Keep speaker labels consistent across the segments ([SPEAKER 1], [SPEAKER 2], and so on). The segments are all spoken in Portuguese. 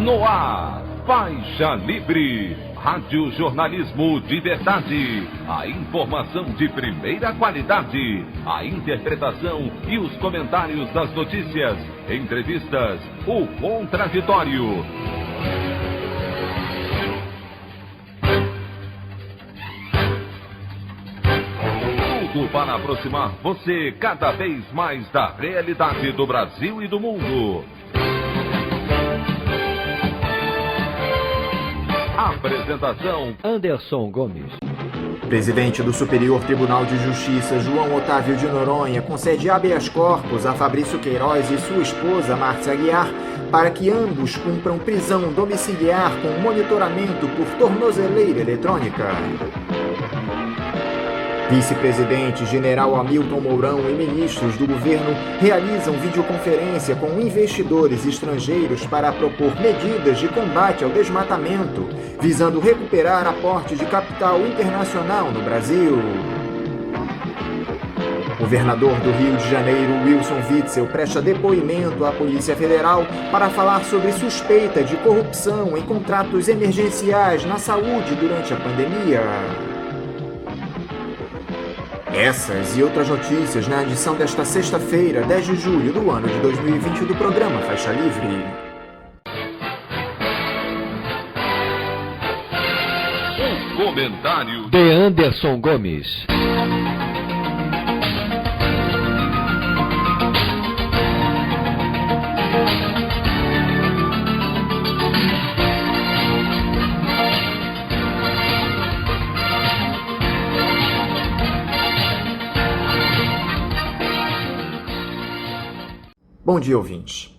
[SPEAKER 1] No ar, Faixa Livre, rádio jornalismo de verdade, a informação de primeira qualidade, a interpretação e os comentários das notícias, entrevistas, o contraditório. Tudo para aproximar você cada vez mais da realidade do Brasil e do mundo. Apresentação:
[SPEAKER 2] Anderson Gomes.
[SPEAKER 3] Presidente do Superior Tribunal de Justiça, João Otávio de Noronha, concede habeas corpus a Fabrício Queiroz e sua esposa, Márcia Aguiar, para que ambos cumpram prisão domiciliar com monitoramento por tornozeleira eletrônica. Vice-presidente General Hamilton Mourão e ministros do governo realizam videoconferência com investidores estrangeiros para propor medidas de combate ao desmatamento, visando recuperar aporte de capital internacional no Brasil. O governador do Rio de Janeiro, Wilson Witzel, presta depoimento à Polícia Federal para falar sobre suspeita de corrupção em contratos emergenciais na saúde durante a pandemia. Essas e outras notícias na edição desta sexta-feira, 10 de julho do ano de 2020 do programa Faixa Livre.
[SPEAKER 1] O comentário
[SPEAKER 2] de Anderson Gomes.
[SPEAKER 3] Bom dia, ouvintes.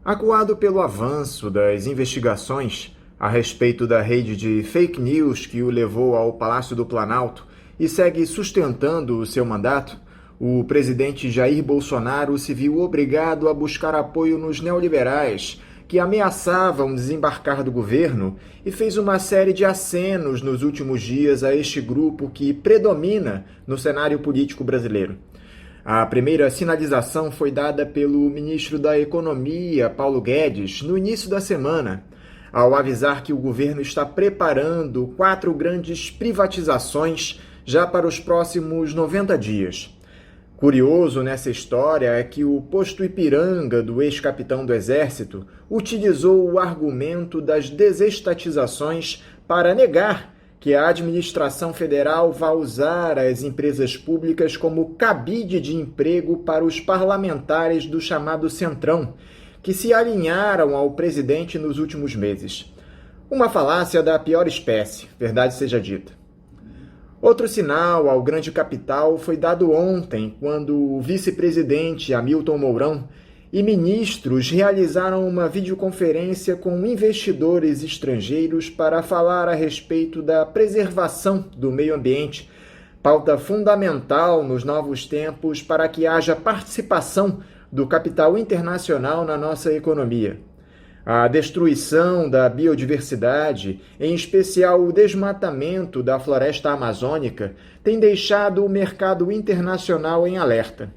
[SPEAKER 3] Acuado pelo avanço das investigações a respeito da rede de fake news que o levou ao Palácio do Planalto e segue sustentando o seu mandato, o presidente Jair Bolsonaro se viu obrigado a buscar apoio nos neoliberais que ameaçavam desembarcar do governo e fez uma série de acenos nos últimos dias a este grupo que predomina no cenário político brasileiro. A primeira sinalização foi dada pelo ministro da Economia, Paulo Guedes, no início da semana, ao avisar que o governo está preparando 4 grandes privatizações já para os próximos 90 dias. Curioso nessa história é que o posto Ipiranga do ex-capitão do Exército utilizou o argumento das desestatizações para negar que a administração federal vai usar as empresas públicas como cabide de emprego para os parlamentares do chamado Centrão, que se alinharam ao presidente nos últimos meses. Uma falácia da pior espécie, verdade seja dita. Outro sinal ao grande capital foi dado ontem, quando o vice-presidente Hamilton Mourão e ministros realizaram uma videoconferência com investidores estrangeiros para falar a respeito da preservação do meio ambiente, pauta fundamental nos novos tempos para que haja participação do capital internacional na nossa economia. A destruição da biodiversidade, em especial o desmatamento da floresta amazônica, tem deixado o mercado internacional em alerta.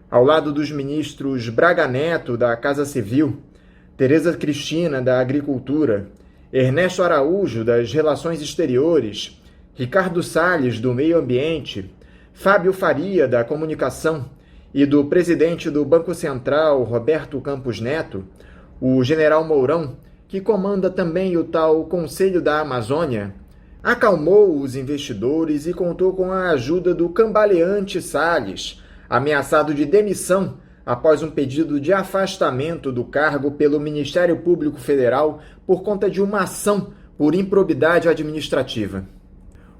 [SPEAKER 3] Ao lado dos ministros Braga Neto, da Casa Civil, Tereza Cristina, da Agricultura, Ernesto Araújo, das Relações Exteriores, Ricardo Salles, do Meio Ambiente, Fábio Faria, da Comunicação, e do presidente do Banco Central, Roberto Campos Neto, o general Mourão, que comanda também o tal Conselho da Amazônia, acalmou os investidores e contou com a ajuda do cambaleante Salles, ameaçado de demissão após um pedido de afastamento do cargo pelo Ministério Público Federal por conta de uma ação por improbidade administrativa.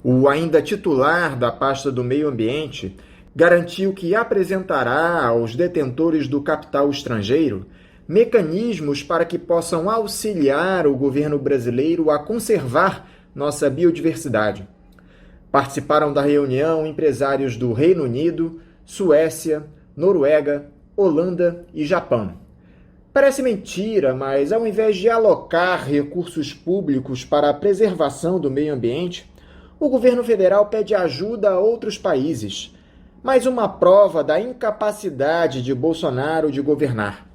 [SPEAKER 3] O ainda titular da pasta do Meio Ambiente garantiu que apresentará aos detentores do capital estrangeiro mecanismos para que possam auxiliar o governo brasileiro a conservar nossa biodiversidade. Participaram da reunião empresários do Reino Unido, Suécia, Noruega, Holanda e Japão. Parece mentira, mas ao invés de alocar recursos públicos para a preservação do meio ambiente, o governo federal pede ajuda a outros países. Mais uma prova da incapacidade de Bolsonaro de governar.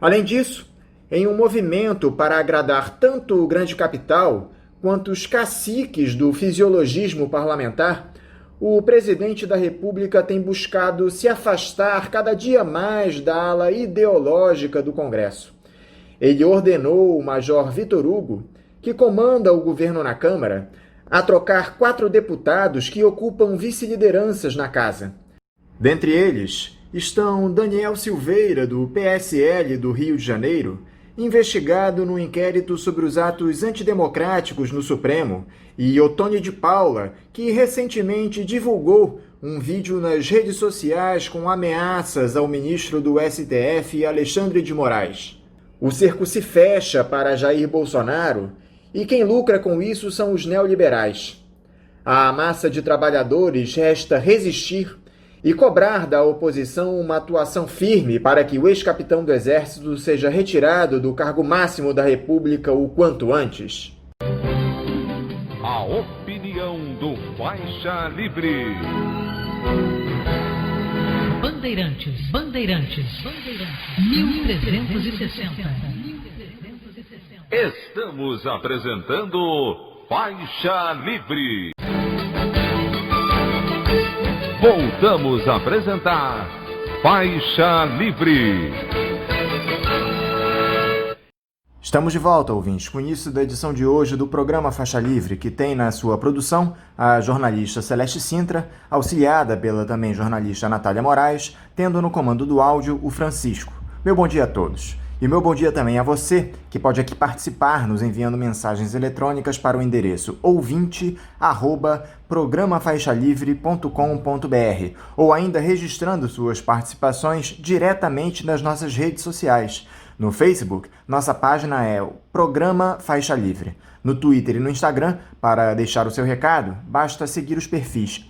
[SPEAKER 3] Além disso, em um movimento para agradar tanto o grande capital quanto os caciques do fisiologismo parlamentar, o presidente da República tem buscado se afastar cada dia mais da ala ideológica do Congresso. Ele ordenou o Major Vitor Hugo, que comanda o governo na Câmara, a trocar 4 deputados que ocupam vice-lideranças na casa. Dentre eles estão Daniel Silveira, do PSL do Rio de Janeiro, investigado no inquérito sobre os atos antidemocráticos no Supremo, e Ottoni de Paula, que recentemente divulgou um vídeo nas redes sociais com ameaças ao ministro do STF, Alexandre de Moraes. O cerco se fecha para Jair Bolsonaro e quem lucra com isso são os neoliberais. À massa de trabalhadores resta resistir e cobrar da oposição uma atuação firme para que o ex-capitão do Exército seja retirado do cargo máximo da República o quanto antes.
[SPEAKER 1] A opinião do Faixa Livre.
[SPEAKER 4] Bandeirantes, 1360.
[SPEAKER 1] Estamos apresentando Faixa Livre. Voltamos a apresentar Faixa Livre.
[SPEAKER 3] Estamos de volta, ouvintes, com o início da edição de hoje do programa Faixa Livre, que tem na sua produção a jornalista Celeste Sintra, auxiliada pela também jornalista Natália Moraes, tendo no comando do áudio o Francisco. Meu bom dia a todos. E meu bom dia também a você, que pode aqui participar nos enviando mensagens eletrônicas para o endereço ouvinte@programafaixalivre.com.br ou ainda registrando suas participações diretamente nas nossas redes sociais. No Facebook, nossa página é o Programa Faixa Livre. No Twitter e no Instagram, para deixar o seu recado, basta seguir os perfis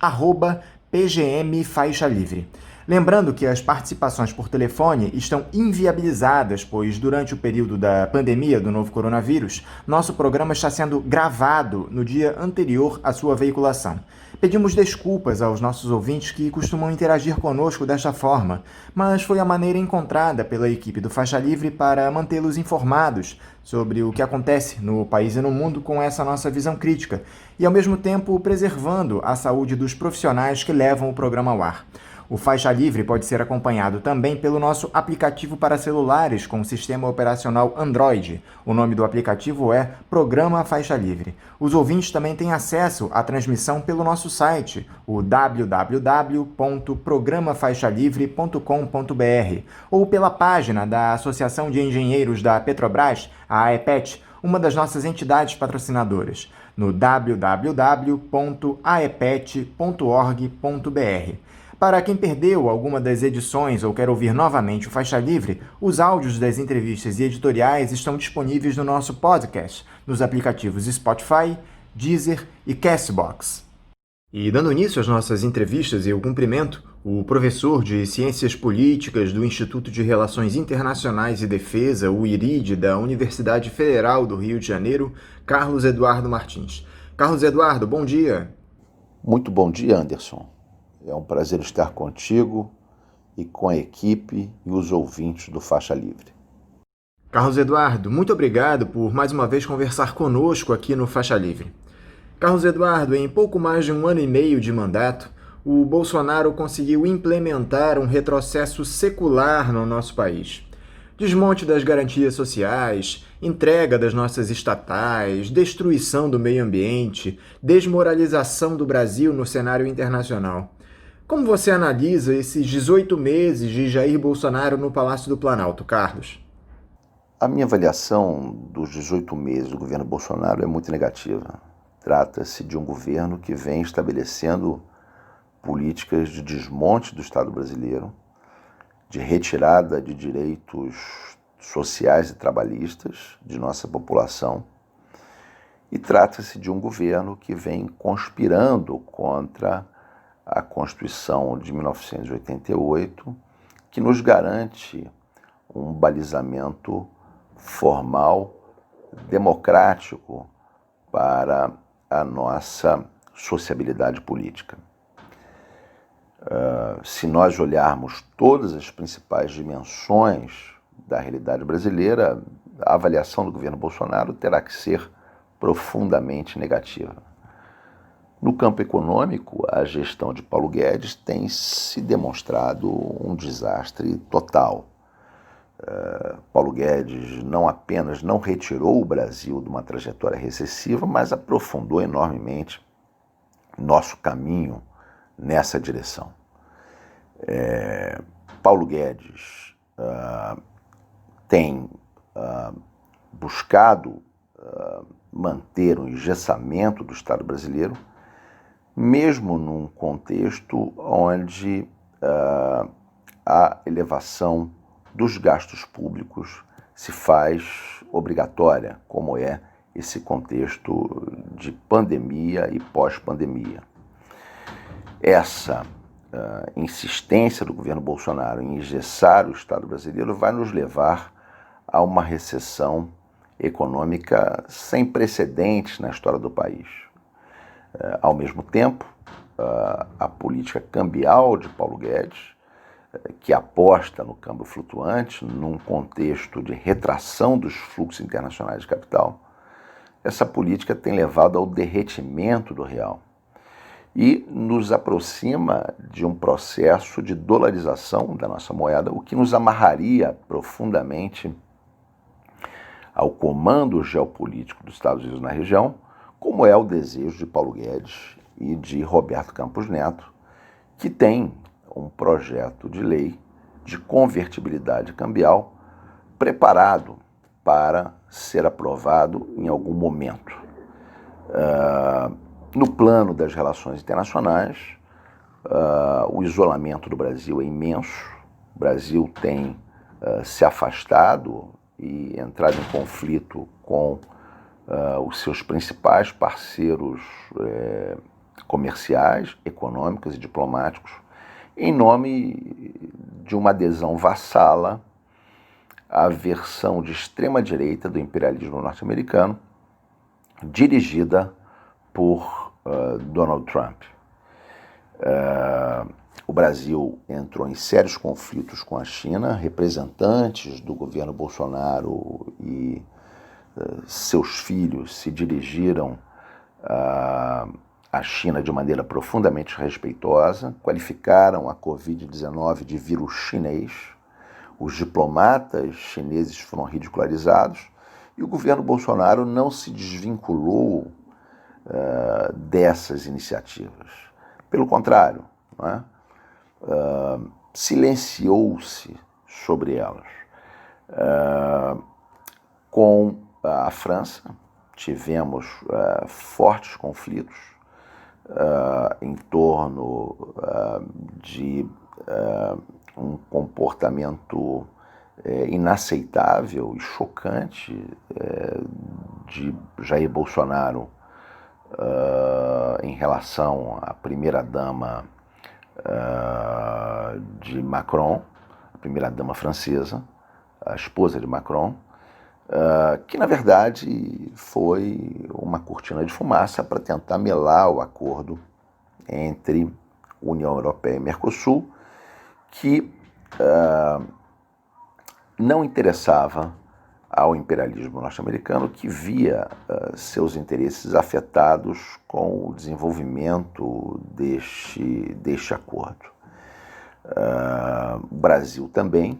[SPEAKER 3] @PGMFaixaLivre. Lembrando que as participações por telefone estão inviabilizadas, pois durante o período da pandemia do novo coronavírus, nosso programa está sendo gravado no dia anterior à sua veiculação. Pedimos desculpas aos nossos ouvintes que costumam interagir conosco desta forma, mas foi a maneira encontrada pela equipe do Faixa Livre para mantê-los informados sobre o que acontece no país e no mundo com essa nossa visão crítica, e ao mesmo tempo preservando a saúde dos profissionais que levam o programa ao ar. O Faixa Livre pode ser acompanhado também pelo nosso aplicativo para celulares com sistema operacional Android. O nome do aplicativo é Programa Faixa Livre. Os ouvintes também têm acesso à transmissão pelo nosso site, o www.programafaixalivre.com.br, ou pela página da Associação de Engenheiros da Petrobras, a AEPET, uma das nossas entidades patrocinadoras, no www.aepet.org.br. Para quem perdeu alguma das edições ou quer ouvir novamente o Faixa Livre, os áudios das entrevistas e editoriais estão disponíveis no nosso podcast, nos aplicativos Spotify, Deezer e Castbox. E dando início às nossas entrevistas, eu cumprimento o professor de Ciências Políticas do Instituto de Relações Internacionais e Defesa, o IRID, da Universidade Federal do Rio de Janeiro, Carlos Eduardo Martins. Carlos Eduardo, bom dia.
[SPEAKER 5] Muito bom dia, Anderson. É um prazer estar contigo e com a equipe e os ouvintes do Faixa Livre.
[SPEAKER 3] Carlos Eduardo, muito obrigado por mais uma vez conversar conosco aqui no Faixa Livre. Carlos Eduardo, em pouco mais de 1 ano e meio de mandato, o Bolsonaro conseguiu implementar um retrocesso secular no nosso país. Desmonte das garantias sociais, entrega das nossas estatais, destruição do meio ambiente, desmoralização do Brasil no cenário internacional. Como você analisa esses 18 meses de Jair Bolsonaro no Palácio do Planalto, Carlos?
[SPEAKER 5] A minha avaliação dos 18 meses do governo Bolsonaro é muito negativa. Trata-se de um governo que vem estabelecendo políticas de desmonte do Estado brasileiro, de retirada de direitos sociais e trabalhistas de nossa população, e trata-se de um governo que vem conspirando contra a Constituição de 1988, que nos garante um balizamento formal, democrático para a nossa sociabilidade política. Se nós olharmos todas as principais dimensões da realidade brasileira, a avaliação do governo Bolsonaro terá que ser profundamente negativa. No campo econômico, a gestão de Paulo Guedes tem se demonstrado um desastre total. Paulo Guedes não apenas não retirou o Brasil de uma trajetória recessiva, mas aprofundou enormemente nosso caminho nessa direção. Paulo Guedes tem buscado manter o engessamento do Estado brasileiro, mesmo num contexto onde a elevação dos gastos públicos se faz obrigatória, como é esse contexto de pandemia e pós-pandemia. Essa insistência do governo Bolsonaro em engessar o Estado brasileiro vai nos levar a uma recessão econômica sem precedentes na história do país. Ao mesmo tempo, a política cambial de Paulo Guedes, que aposta no câmbio flutuante, num contexto de retração dos fluxos internacionais de capital, essa política tem levado ao derretimento do real e nos aproxima de um processo de dolarização da nossa moeda, o que nos amarraria profundamente ao comando geopolítico dos Estados Unidos na região, como é o desejo de Paulo Guedes e de Roberto Campos Neto, que tem um projeto de lei de convertibilidade cambial preparado para ser aprovado em algum momento. No plano das relações internacionais, o isolamento do Brasil é imenso. O Brasil tem se afastado e entrado em conflito com os seus principais parceiros comerciais, econômicos e diplomáticos, em nome de uma adesão vassala à versão de extrema-direita do imperialismo norte-americano, dirigida por Donald Trump. O Brasil entrou em sérios conflitos com a China, representantes do governo Bolsonaro e seus filhos se dirigiram à China de maneira profundamente respeitosa, qualificaram a Covid-19 de vírus chinês, os diplomatas chineses foram ridicularizados e o governo Bolsonaro não se desvinculou dessas iniciativas. Pelo contrário, não é? Silenciou-se sobre elas. Com a França, tivemos fortes conflitos em torno de um comportamento inaceitável e chocante de Jair Bolsonaro em relação à primeira-dama de Macron, a primeira-dama francesa, a esposa de Macron, que na verdade foi uma cortina de fumaça para tentar melar o acordo entre União Europeia e Mercosul, que não interessava ao imperialismo norte-americano, que via seus interesses afetados com o desenvolvimento deste acordo. O Brasil também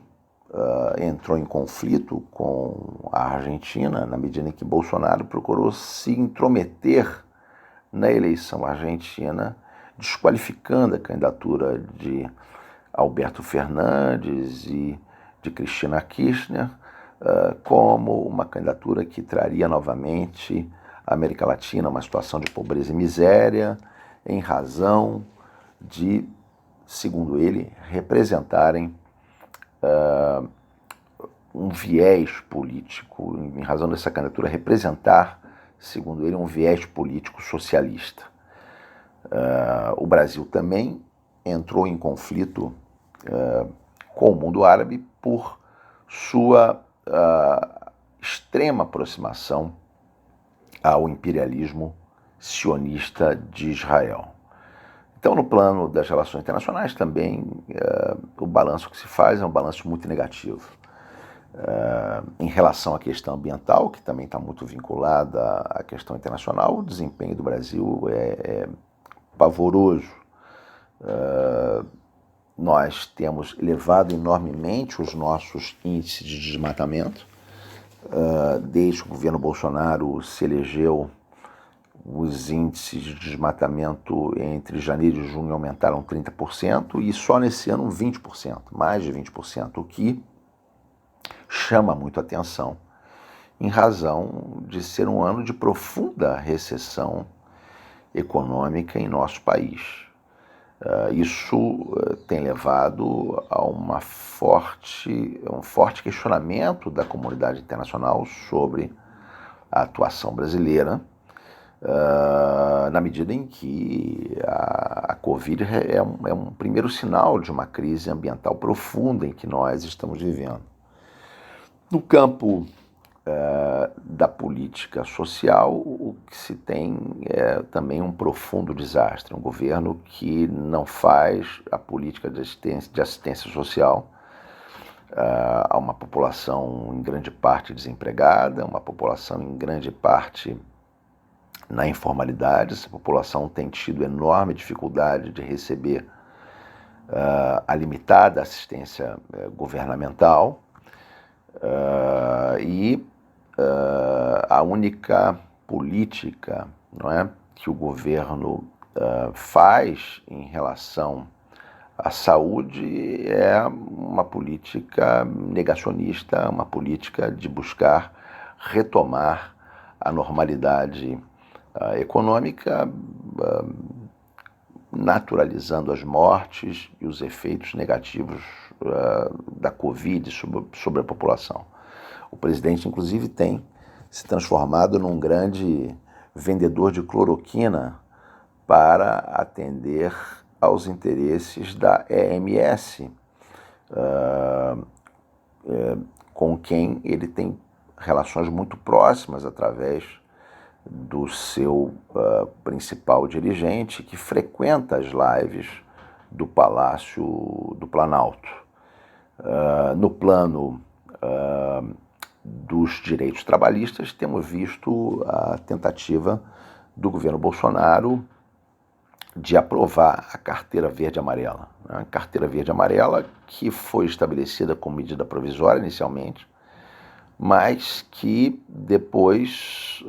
[SPEAKER 5] entrou em conflito com a Argentina, na medida em que Bolsonaro procurou se intrometer na eleição argentina, desqualificando a candidatura de Alberto Fernandes e de Cristina Kirchner como uma candidatura que traria novamente a América Latina a uma situação de pobreza e miséria, em razão de, segundo ele, representarem um viés político, em razão dessa candidatura representar, segundo ele, um viés político socialista. O Brasil também entrou em conflito com o mundo árabe por sua extrema aproximação ao imperialismo sionista de Israel. Então, no plano das relações internacionais, também o balanço que se faz é um balanço muito negativo. Em relação à questão ambiental, que também está muito vinculada à questão internacional, o desempenho do Brasil é pavoroso. Nós temos elevado enormemente os nossos índices de desmatamento. Desde que o governo Bolsonaro se elegeu, os índices de desmatamento entre janeiro e junho aumentaram 30% e só nesse ano 20%, mais de 20%, o que chama muito atenção em razão de ser um ano de profunda recessão econômica em nosso país. Isso tem levado a um forte questionamento da comunidade internacional sobre a atuação brasileira, na medida em que a Covid é um primeiro sinal de uma crise ambiental profunda em que nós estamos vivendo. No campo da política social, o que se tem é também um profundo desastre, um governo que não faz a política de assistência social a uma população em grande parte desempregada, uma população em grande parte na informalidade. Essa população tem tido enorme dificuldade de receber a limitada assistência governamental e a única política, não é, que o governo faz em relação à saúde é uma política negacionista, uma política de buscar retomar a normalidade econômica, naturalizando as mortes e os efeitos negativos da Covid sobre a população. O presidente, inclusive, tem se transformado num grande vendedor de cloroquina para atender aos interesses da EMS, com quem ele tem relações muito próximas através do seu principal dirigente, que frequenta as lives do Palácio do Planalto. No plano dos direitos trabalhistas, temos visto a tentativa do governo Bolsonaro de aprovar a Carteira Verde Amarela. A Carteira Verde Amarela que foi estabelecida como medida provisória inicialmente, mas que depois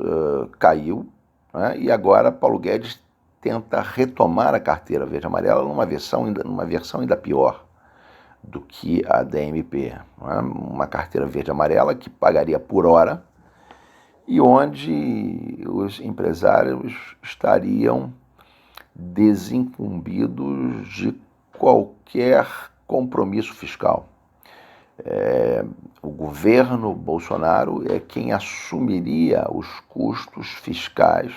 [SPEAKER 5] caiu, né? E agora Paulo Guedes tenta retomar a Carteira Verde Amarela numa versão ainda pior do que a DMP, né? Uma Carteira Verde Amarela que pagaria por hora e onde os empresários estariam desincumbidos de qualquer compromisso fiscal. O governo Bolsonaro é quem assumiria os custos fiscais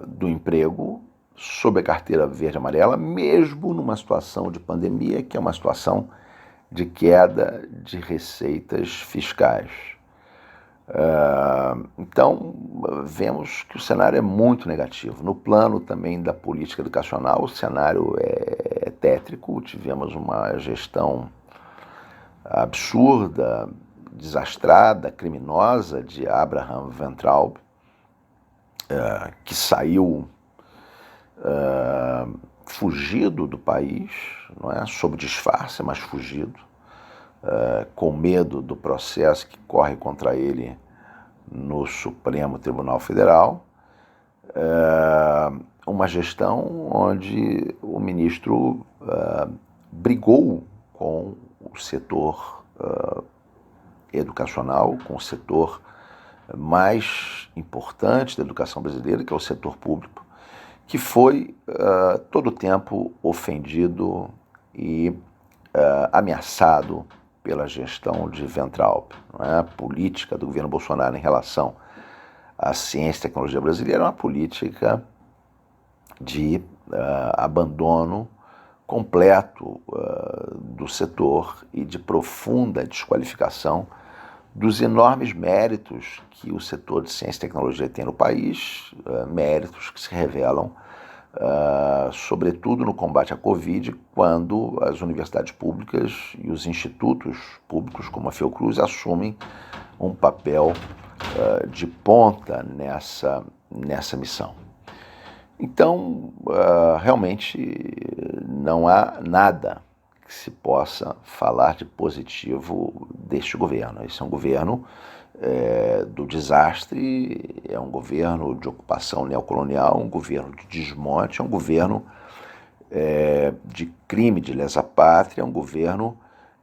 [SPEAKER 5] do emprego sob a Carteira Verde Amarela, mesmo numa situação de pandemia, que é uma situação de queda de receitas fiscais. Então, vemos que o cenário é muito negativo. No plano também da política educacional, o cenário é tétrico. Tivemos uma gestão absurda, desastrada, criminosa de Abraham Weintraub, que saiu fugido do país, não é sob disfarce, mas fugido, com medo do processo que corre contra ele no Supremo Tribunal Federal. Uma gestão onde o ministro brigou com o setor educacional, com o setor mais importante da educação brasileira, que é o setor público, que foi todo o tempo ofendido e ameaçado pela gestão de Weintraub. Não é? A política do governo Bolsonaro em relação à ciência e tecnologia brasileira é uma política de abandono completo do setor e de profunda desqualificação dos enormes méritos que o setor de ciência e tecnologia tem no país, méritos que se revelam sobretudo no combate à Covid, quando as universidades públicas e os institutos públicos, como a Fiocruz, assumem um papel de ponta nessa missão. Então, realmente não há nada que se possa falar de positivo deste governo. Esse é um governo do desastre, é um governo de ocupação neocolonial, um governo de desmonte, é um governo de crime de lesa-pátria, é um governo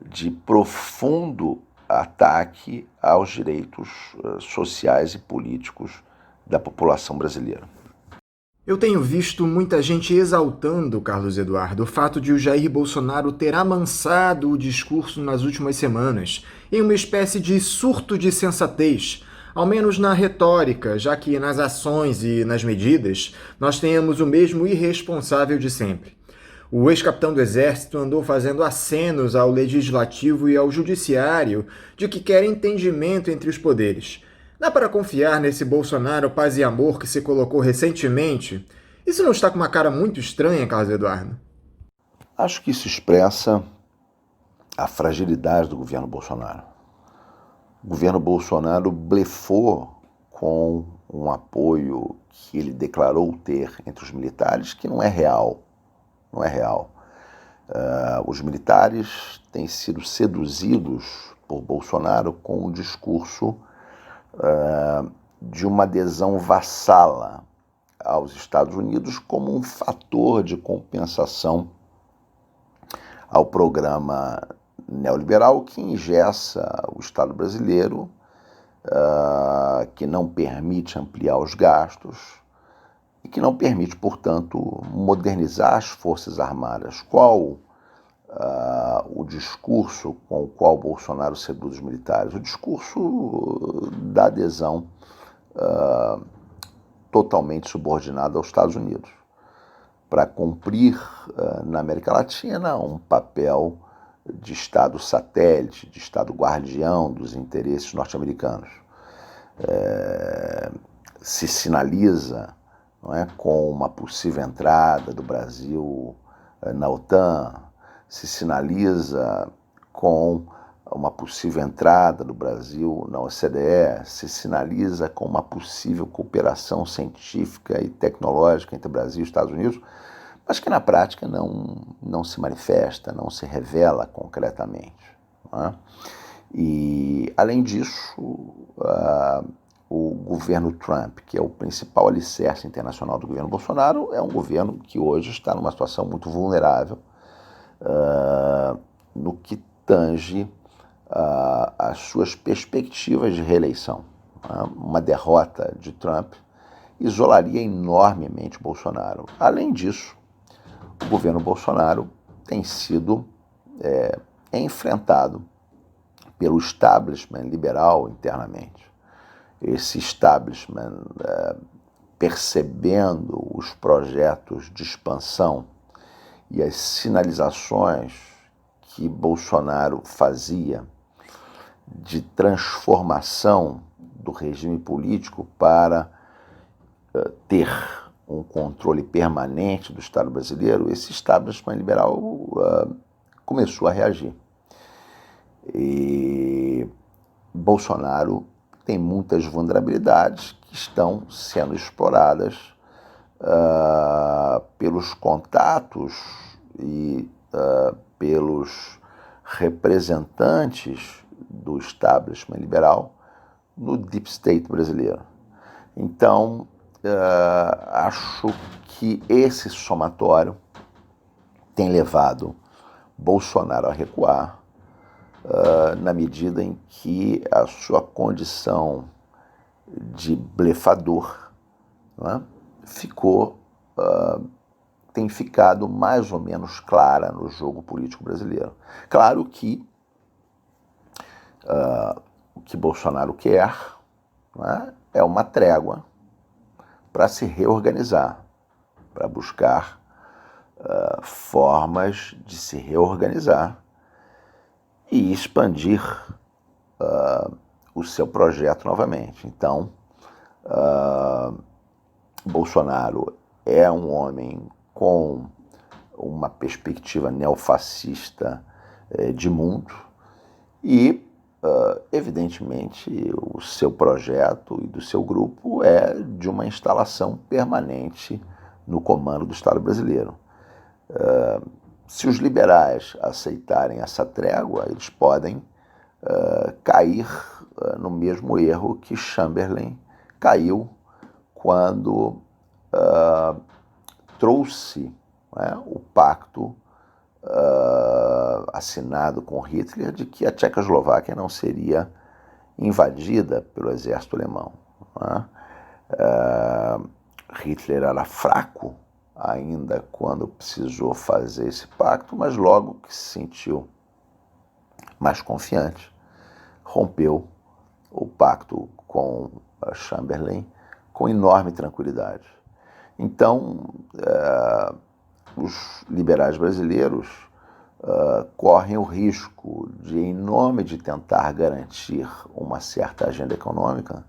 [SPEAKER 5] de profundo ataque aos direitos sociais e políticos da população brasileira.
[SPEAKER 3] Eu tenho visto muita gente exaltando, Carlos Eduardo, o fato de o Jair Bolsonaro ter amansado o discurso nas últimas semanas, em uma espécie de surto de sensatez, ao menos na retórica, já que nas ações e nas medidas nós tenhamos o mesmo irresponsável de sempre. O ex-capitão do Exército andou fazendo acenos ao Legislativo e ao Judiciário de que quer entendimento entre os poderes. Dá para confiar nesse Bolsonaro paz e amor que se colocou recentemente? Isso não está com uma cara muito estranha, Carlos Eduardo?
[SPEAKER 5] Acho que isso expressa a fragilidade do governo Bolsonaro. O governo Bolsonaro blefou com um apoio que ele declarou ter entre os militares, que não é real. Não é real. Os militares têm sido seduzidos por Bolsonaro com o discurso de uma adesão vassala aos Estados Unidos como um fator de compensação ao programa neoliberal que engessa o Estado brasileiro, que não permite ampliar os gastos e que não permite, portanto, modernizar as Forças Armadas. Qual o discurso com o qual Bolsonaro seduz os militares? O discurso da adesão totalmente subordinada aos Estados Unidos, para cumprir na América Latina um papel de Estado satélite, de Estado guardião dos interesses norte-americanos. Se sinaliza, não é, com uma possível entrada do Brasil na OTAN, se sinaliza com uma possível entrada do Brasil na OCDE, se sinaliza com uma possível cooperação científica e tecnológica entre Brasil e Estados Unidos, mas que na prática não se manifesta, não se revela concretamente. Não é? E, além disso, o governo Trump, que é o principal alicerce internacional do governo Bolsonaro, é um governo que hoje está numa situação muito vulnerável no que tange as suas perspectivas de reeleição. Uma derrota de Trump isolaria enormemente o Bolsonaro. Além disso, o governo Bolsonaro tem sido enfrentado pelo establishment liberal internamente. Esse establishment, percebendo os projetos de expansão e as sinalizações que Bolsonaro fazia de transformação do regime político para ter um controle permanente do Estado brasileiro, esse establishment liberal começou a reagir. E Bolsonaro tem muitas vulnerabilidades que estão sendo exploradas pelos contatos e pelos representantes do establishment liberal no deep state brasileiro. Então, acho que esse somatório tem levado Bolsonaro a recuar, na medida em que a sua condição de blefador, não é, tem ficado mais ou menos clara no jogo político brasileiro. Claro que o que Bolsonaro quer, não é uma trégua para se reorganizar, para buscar formas de se reorganizar e expandir o seu projeto novamente. Então, Bolsonaro é um homem com uma perspectiva neofascista de mundo e, evidentemente, o seu projeto e do seu grupo é de uma instalação permanente no comando do Estado brasileiro. Se os liberais aceitarem essa trégua, eles podem cair no mesmo erro que Chamberlain caiu quando trouxe, né, o pacto assinado com Hitler de que a Tchecoslováquia não seria invadida pelo exército alemão. Né? Hitler era fraco ainda quando precisou fazer esse pacto, mas logo que se sentiu mais confiante, rompeu o pacto com Chamberlain com enorme tranquilidade. Então, os liberais brasileiros correm o risco de, em nome de tentar garantir uma certa agenda econômica,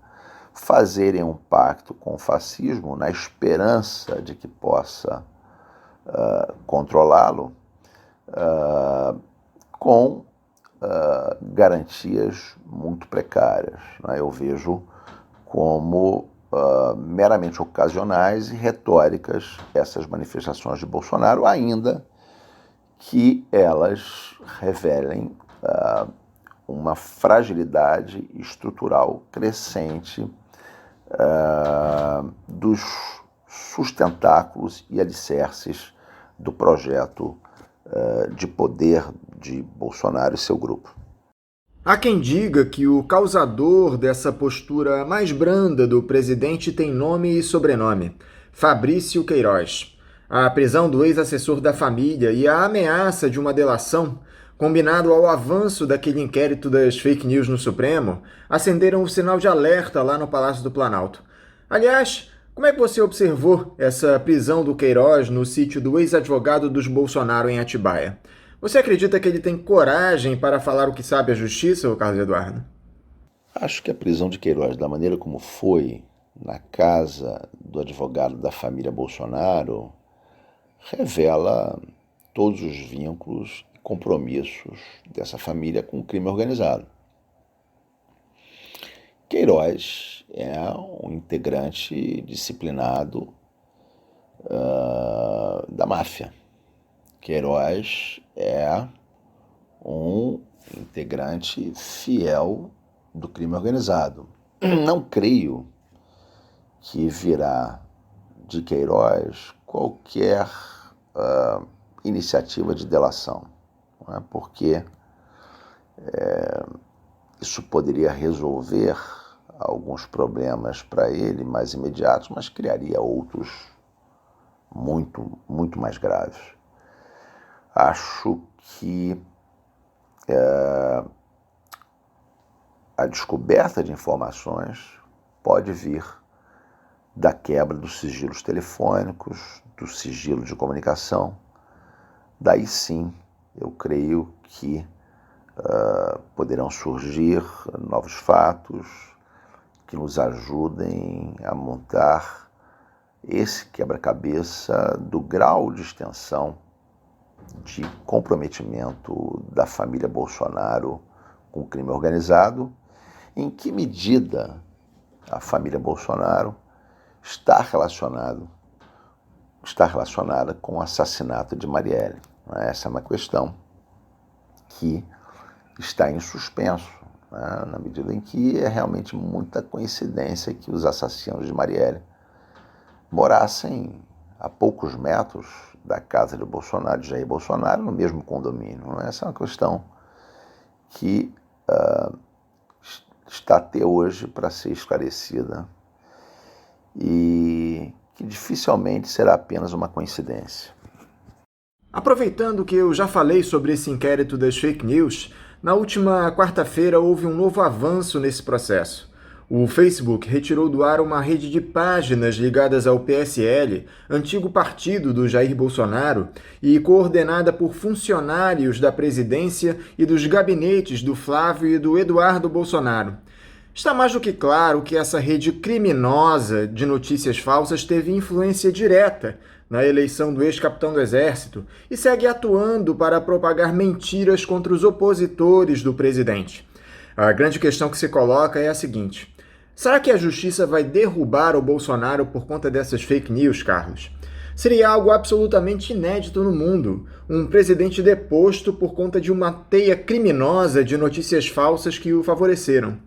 [SPEAKER 5] fazerem um pacto com o fascismo na esperança de que possa controlá-lo com garantias muito precárias. Né? Eu vejo como meramente ocasionais e retóricas essas manifestações de Bolsonaro, ainda que elas revelem uma fragilidade estrutural crescente dos sustentáculos e alicerces do projeto de poder de Bolsonaro e seu grupo.
[SPEAKER 3] Há quem diga que o causador dessa postura mais branda do presidente tem nome e sobrenome: Fabrício Queiroz. A prisão do ex-assessor da família e a ameaça de uma delação, combinado ao avanço daquele inquérito das fake news no Supremo, acenderam o sinal de alerta lá no Palácio do Planalto. Aliás, como é que você observou essa prisão do Queiroz no sítio do ex-advogado dos Bolsonaro em Atibaia? Você acredita que ele tem coragem para falar o que sabe à justiça, Carlos Eduardo?
[SPEAKER 5] Acho que a prisão de Queiroz, da maneira como foi na casa do advogado da família Bolsonaro, revela todos os vínculos e compromissos dessa família com o crime organizado. Queiroz é um integrante disciplinado da máfia. Queiroz é um integrante fiel do crime organizado. Não creio que virá de Queiroz qualquer iniciativa de delação, não é? Porque isso poderia resolver alguns problemas para ele mais imediatos, mas criaria outros muito, muito mais graves. Acho que a descoberta de informações pode vir da quebra dos sigilos telefônicos, do sigilo de comunicação. Daí sim, eu creio que poderão surgir novos fatos que nos ajudem a montar esse quebra-cabeça do grau de extensão de comprometimento da família Bolsonaro com o crime organizado, em que medida a família Bolsonaro está relacionada com o assassinato de Marielle. Essa é uma questão que está em suspenso, né? Na medida em que é realmente muita coincidência que os assassinos de Marielle morassem a poucos metros da casa de Bolsonaro, de Jair Bolsonaro, no mesmo condomínio. Essa é uma questão que está até hoje para ser esclarecida e que dificilmente será apenas uma coincidência.
[SPEAKER 3] Aproveitando que eu já falei sobre esse inquérito das fake news, na última quarta-feira houve um novo avanço nesse processo. O Facebook retirou do ar uma rede de páginas ligadas ao PSL, antigo partido do Jair Bolsonaro, e coordenada por funcionários da presidência e dos gabinetes do Flávio e do Eduardo Bolsonaro. Está mais do que claro que essa rede criminosa de notícias falsas teve influência direta na eleição do ex-capitão do Exército e segue atuando para propagar mentiras contra os opositores do presidente. A grande questão que se coloca é a seguinte: será que a justiça vai derrubar o Bolsonaro por conta dessas fake news, Carlos? Seria algo absolutamente inédito no mundo, um presidente deposto por conta de uma teia criminosa de notícias falsas que o favoreceram.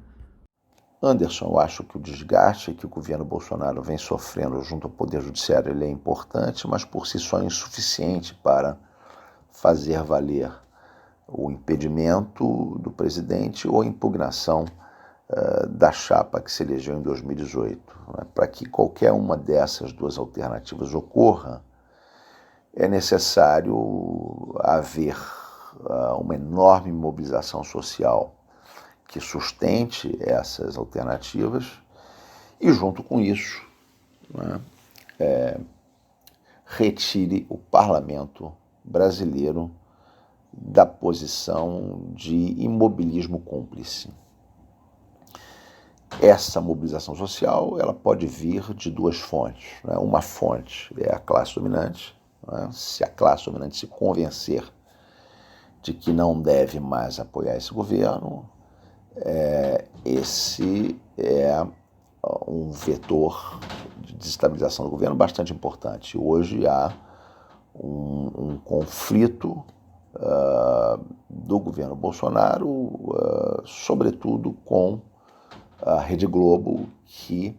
[SPEAKER 5] Anderson, eu acho que o desgaste que o governo Bolsonaro vem sofrendo junto ao Poder Judiciário ele é importante, mas por si só é insuficiente para fazer valer o impedimento do presidente ou a impugnação da chapa que se elegeu em 2018. Para que qualquer uma dessas duas alternativas ocorra, é necessário haver uma enorme mobilização social que sustente essas alternativas e, junto com isso, retire o parlamento brasileiro da posição de imobilismo cúmplice. Essa mobilização social ela pode vir de duas fontes. Uma fonte é a classe dominante. Se a classe dominante se convencer de que não deve mais apoiar esse governo, esse é um vetor de desestabilização do governo bastante importante. Hoje há um conflito do governo Bolsonaro, sobretudo com a Rede Globo, que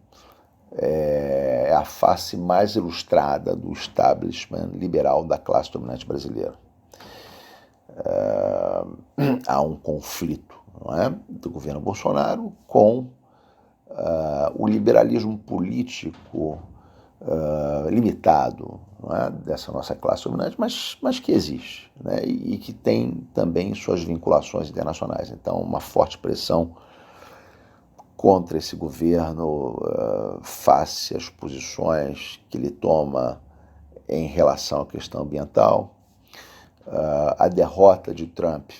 [SPEAKER 5] é a face mais ilustrada do establishment liberal da classe dominante brasileira. Há um conflito, do governo Bolsonaro com o liberalismo político limitado, dessa nossa classe dominante, mas que existe, e que tem também suas vinculações internacionais. Então, uma forte pressão contra esse governo face às posições que ele toma em relação à questão ambiental. A derrota de Trump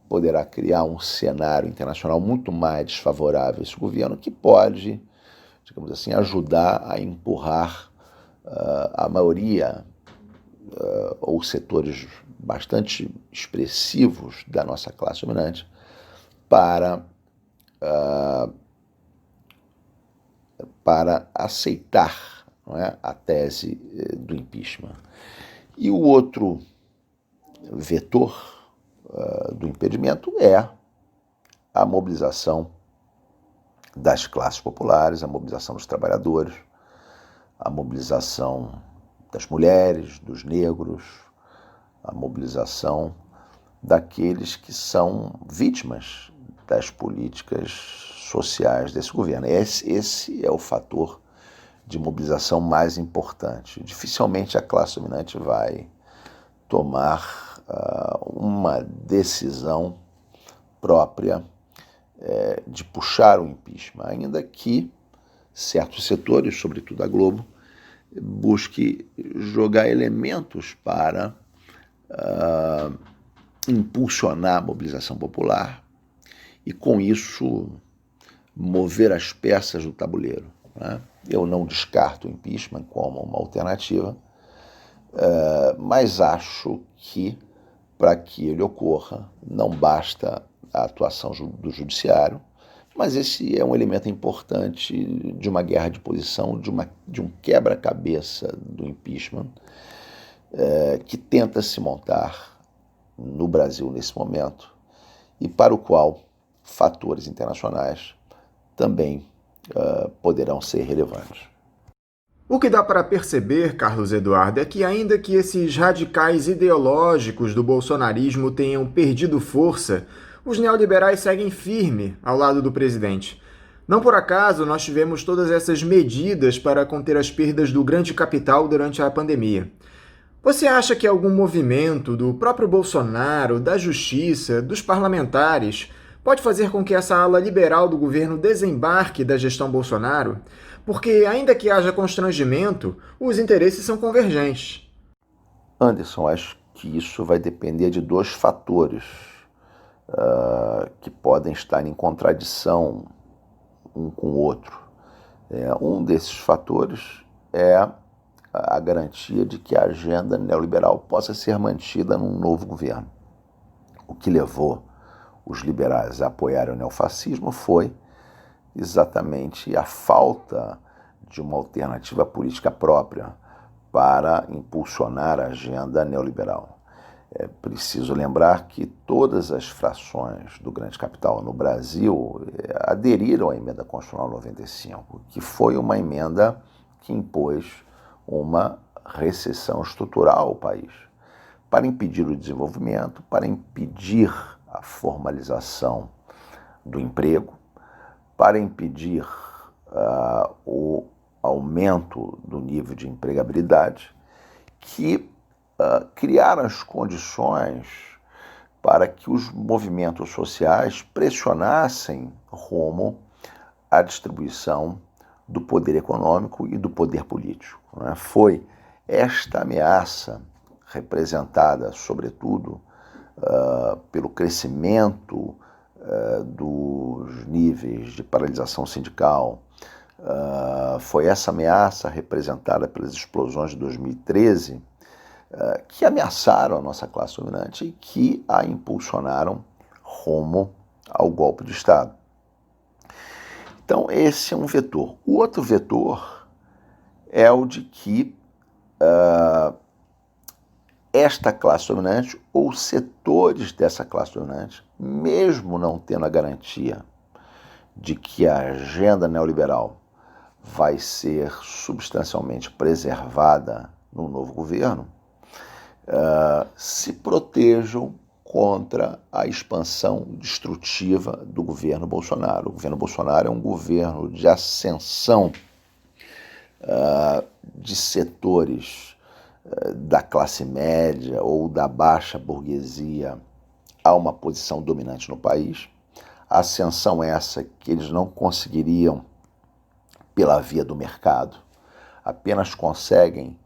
[SPEAKER 5] poderá criar um cenário internacional muito mais desfavorável a esse governo, que pode, digamos assim, ajudar a empurrar a maioria ou setores bastante expressivos da nossa classe dominante para aceitar, a tese do impeachment. E o outro vetor do impedimento é a mobilização das classes populares, a mobilização dos trabalhadores, a mobilização das mulheres, dos negros, a mobilização daqueles que são vítimas das políticas sociais desse governo. Esse é o fator de mobilização mais importante. Dificilmente a classe dominante vai tomar uma decisão própria de puxar o impeachment, ainda que certos setores, sobretudo a Globo, busque jogar elementos para impulsionar a mobilização popular e, com isso, mover as peças do tabuleiro. Eu não descarto o impeachment como uma alternativa, mas acho que, para que ele ocorra, não basta a atuação do judiciário, mas esse é um elemento importante de uma guerra de posição, de um quebra-cabeça do impeachment, que tenta se montar no Brasil nesse momento e para o qual fatores internacionais também poderão ser relevantes.
[SPEAKER 3] O que dá para perceber, Carlos Eduardo, é que ainda que esses radicais ideológicos do bolsonarismo tenham perdido força, os neoliberais seguem firme ao lado do presidente. Não por acaso nós tivemos todas essas medidas para conter as perdas do grande capital durante a pandemia. Você acha que algum movimento do próprio Bolsonaro, da Justiça, dos parlamentares, pode fazer com que essa ala liberal do governo desembarque da gestão Bolsonaro? Porque, ainda que haja constrangimento, os interesses são convergentes.
[SPEAKER 5] Anderson, acho que isso vai depender de dois fatores que podem estar em contradição um com o outro. Um desses fatores é a garantia de que a agenda neoliberal possa ser mantida num novo governo. O que levou os liberais a apoiarem o neofascismo foi exatamente a falta de uma alternativa política própria para impulsionar a agenda neoliberal. É preciso lembrar que todas as frações do grande capital no Brasil aderiram à emenda constitucional 95, que foi uma emenda que impôs uma recessão estrutural ao país, para impedir o desenvolvimento, para impedir a formalização do emprego, para impedir o aumento do nível de empregabilidade, que criaram as condições para que os movimentos sociais pressionassem rumo à distribuição do poder econômico e do poder político. Foi esta ameaça, representada, sobretudo, pelo crescimento dos níveis de paralisação sindical, foi essa ameaça representada pelas explosões de 2013 que ameaçaram a nossa classe dominante e que a impulsionaram rumo ao golpe de Estado. Então, esse é um vetor. O outro vetor é o de que esta classe dominante, ou setores dessa classe dominante, mesmo não tendo a garantia de que a agenda neoliberal vai ser substancialmente preservada no novo governo, se protejam contra a expansão destrutiva do governo Bolsonaro. O governo Bolsonaro é um governo de ascensão de setores da classe média ou da baixa burguesia a uma posição dominante no país. A ascensão essa que eles não conseguiriam pela via do mercado, apenas conseguem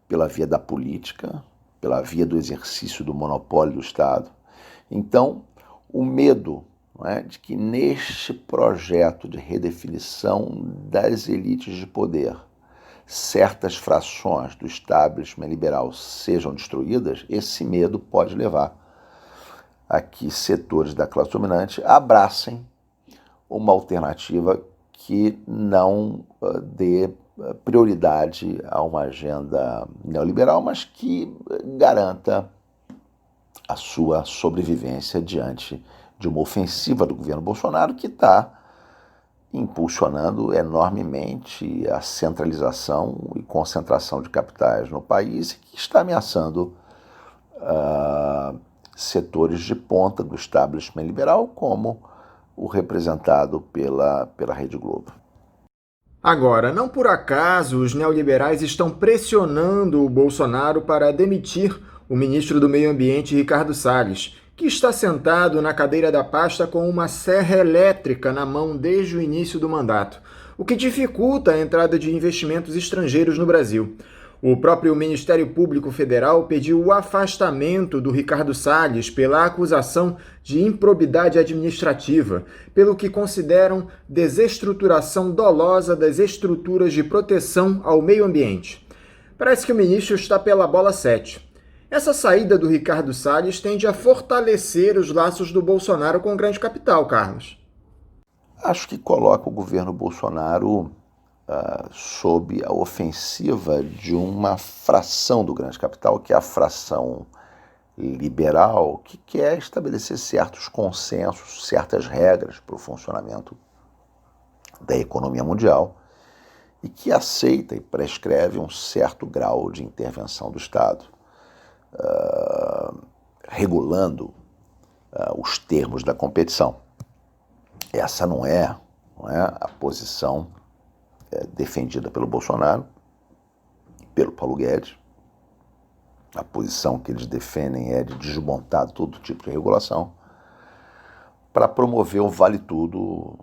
[SPEAKER 5] pela via da política, pela via do exercício do monopólio do Estado. Então, o medo, não é, de que neste projeto de redefinição das elites de poder, certas frações do establishment liberal sejam destruídas, esse medo pode levar a que setores da classe dominante abracem uma alternativa que não dê prioridade a uma agenda neoliberal, mas que garanta a sua sobrevivência diante de uma ofensiva do governo Bolsonaro que está impulsionando enormemente a centralização e concentração de capitais no país e que está ameaçando setores de ponta do establishment liberal, como o representado pela Rede Globo.
[SPEAKER 3] Agora, não por acaso os neoliberais estão pressionando o Bolsonaro para demitir o ministro do Meio Ambiente, Ricardo Salles, que está sentado na cadeira da pasta com uma serra elétrica na mão desde o início do mandato, o que dificulta a entrada de investimentos estrangeiros no Brasil. O próprio Ministério Público Federal pediu o afastamento do Ricardo Salles pela acusação de improbidade administrativa, pelo que consideram desestruturação dolosa das estruturas de proteção ao meio ambiente. Parece que o ministro está pela bola 7. Essa saída do Ricardo Salles tende a fortalecer os laços do Bolsonaro com o grande capital, Carlos.
[SPEAKER 5] Acho que coloca o governo Bolsonaro sob a ofensiva de uma fração do grande capital, que é a fração liberal, que quer estabelecer certos consensos, certas regras para o funcionamento da economia mundial e que aceita e prescreve um certo grau de intervenção do Estado, regulando os termos da competição. Essa não é a posição defendida pelo Bolsonaro, pelo Paulo Guedes. A posição que eles defendem é de desmontar todo tipo de regulação para promover o vale-tudo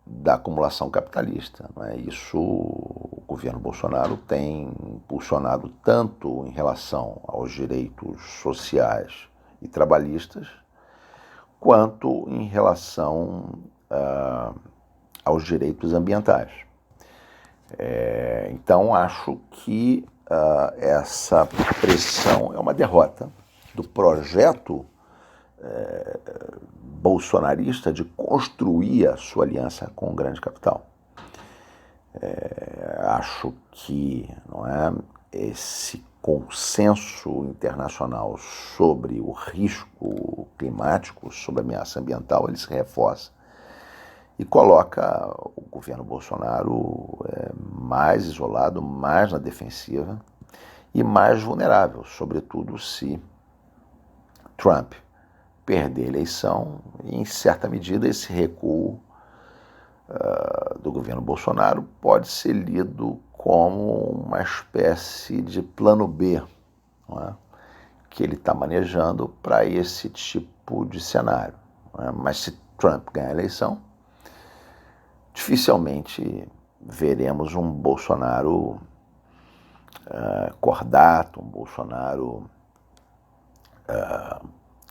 [SPEAKER 5] da acumulação capitalista. Isso o governo Bolsonaro tem impulsionado tanto em relação aos direitos sociais e trabalhistas, quanto em relação aos direitos ambientais. Então, acho que essa pressão é uma derrota do projeto bolsonarista de construir a sua aliança com o grande capital. Acho que esse consenso internacional sobre o risco climático, sobre a ameaça ambiental, ele se reforça e coloca o governo Bolsonaro mais isolado, mais na defensiva e mais vulnerável, sobretudo se Trump perder a eleição. E, em certa medida, esse recuo do governo Bolsonaro pode ser lido como uma espécie de plano B, que ele está manejando para esse tipo de cenário. Mas se Trump ganhar a eleição, dificilmente veremos um Bolsonaro cordato, um Bolsonaro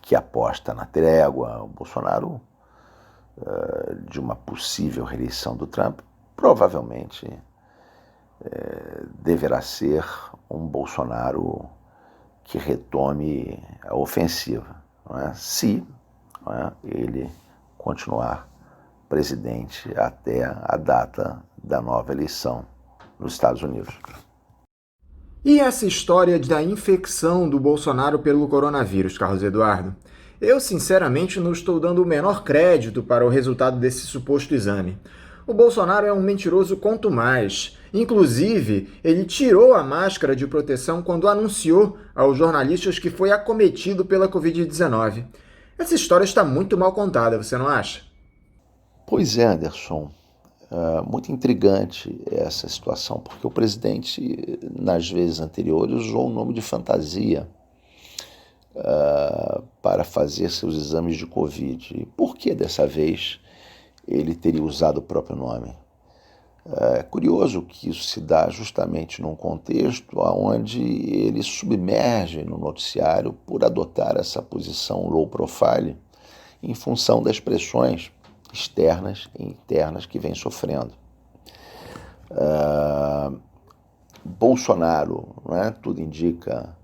[SPEAKER 5] que aposta na trégua, um Bolsonaro de uma possível reeleição do Trump, provavelmente deverá ser um Bolsonaro que retome a ofensiva, se ele continuar presidente até a data da nova eleição nos Estados Unidos.
[SPEAKER 3] E essa história da infecção do Bolsonaro pelo coronavírus, Carlos Eduardo? Eu, sinceramente, não estou dando o menor crédito para o resultado desse suposto exame. O Bolsonaro é um mentiroso quanto mais. Inclusive, ele tirou a máscara de proteção quando anunciou aos jornalistas que foi acometido pela Covid-19. Essa história está muito mal contada, você não acha?
[SPEAKER 5] Pois é, Anderson. Muito intrigante essa situação, porque o presidente, nas vezes anteriores, usou o nome de fantasia para fazer seus exames de Covid. E por que dessa vez ele teria usado o próprio nome? É curioso que isso se dá justamente num contexto onde ele submerge no noticiário por adotar essa posição low profile em função das pressões externas e internas que vem sofrendo. Bolsonaro, tudo indica,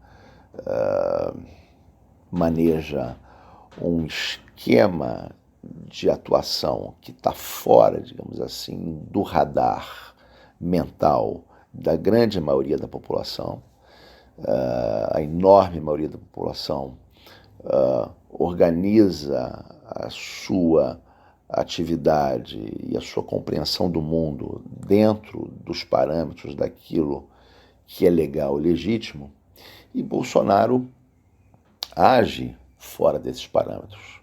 [SPEAKER 5] maneja um esquema de atuação que está fora, digamos assim, do radar mental da grande maioria da população. A enorme maioria da população organiza a sua atividade e a sua compreensão do mundo dentro dos parâmetros daquilo que é legal e legítimo, e Bolsonaro age fora desses parâmetros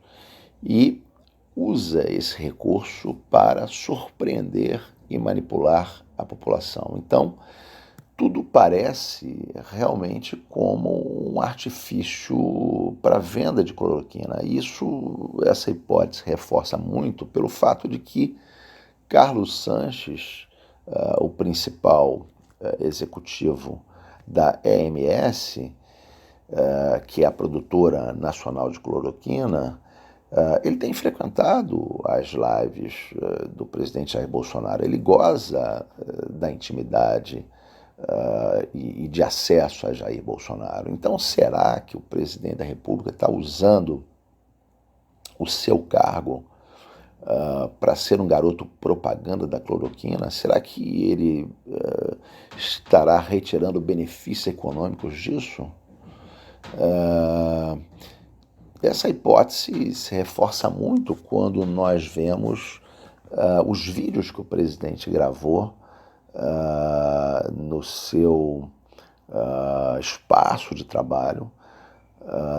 [SPEAKER 5] e usa esse recurso para surpreender e manipular a população. Então, tudo parece realmente como um artifício para venda de cloroquina. Essa hipótese reforça muito pelo fato de que Carlos Sanches, o principal executivo da EMS, que é a produtora nacional de cloroquina, ele tem frequentado as lives do presidente Jair Bolsonaro. Ele goza da intimidade e de acesso a Jair Bolsonaro. Então, será que o presidente da República está usando o seu cargo para ser um garoto propaganda da cloroquina? Será que ele estará retirando benefícios econômicos disso? Essa hipótese se reforça muito quando nós vemos os vídeos que o presidente gravou no seu espaço de trabalho.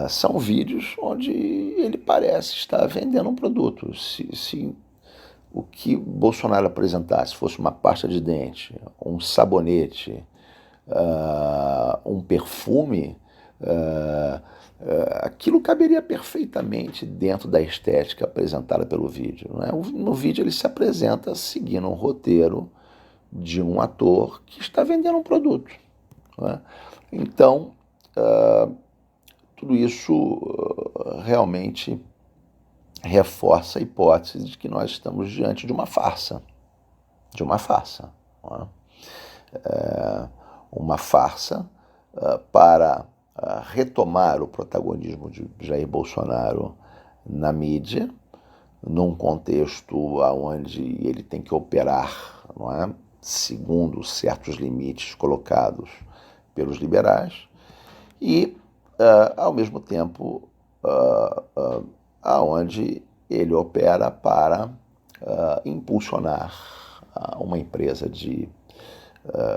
[SPEAKER 5] São vídeos onde ele parece estar vendendo um produto. Se o que Bolsonaro apresentasse fosse uma pasta de dente, um sabonete, um perfume, aquilo caberia perfeitamente dentro da estética apresentada pelo vídeo. No vídeo ele se apresenta seguindo um roteiro de um ator que está vendendo um produto. Então, tudo isso realmente reforça a hipótese de que nós estamos diante de uma farsa. de uma farsa. Não é? Uma farsa para retomar o protagonismo de Jair Bolsonaro na mídia, num contexto onde ele tem que operar, não é? Segundo certos limites colocados pelos liberais, e, ao mesmo tempo, aonde ele opera para impulsionar uma empresa de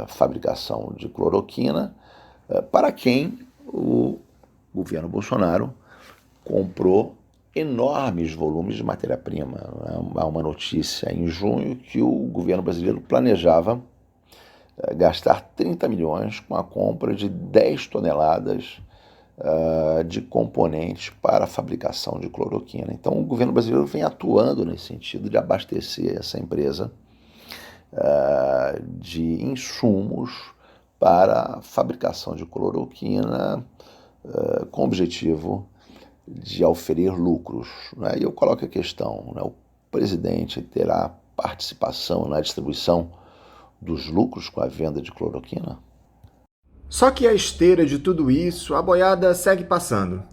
[SPEAKER 5] fabricação de cloroquina, para quem o governo Bolsonaro comprou enormes volumes de matéria-prima. Há uma notícia em junho que o governo brasileiro planejava gastar 30 milhões com a compra de 10 toneladas de componentes para a fabricação de cloroquina. Então, o governo brasileiro vem atuando nesse sentido de abastecer essa empresa de insumos para a fabricação de cloroquina com o objetivo de auferir lucros. Né? E eu coloco a questão, né? O presidente terá participação na distribuição dos lucros com a venda de cloroquina?
[SPEAKER 3] Só que à esteira de tudo isso, a boiada segue passando.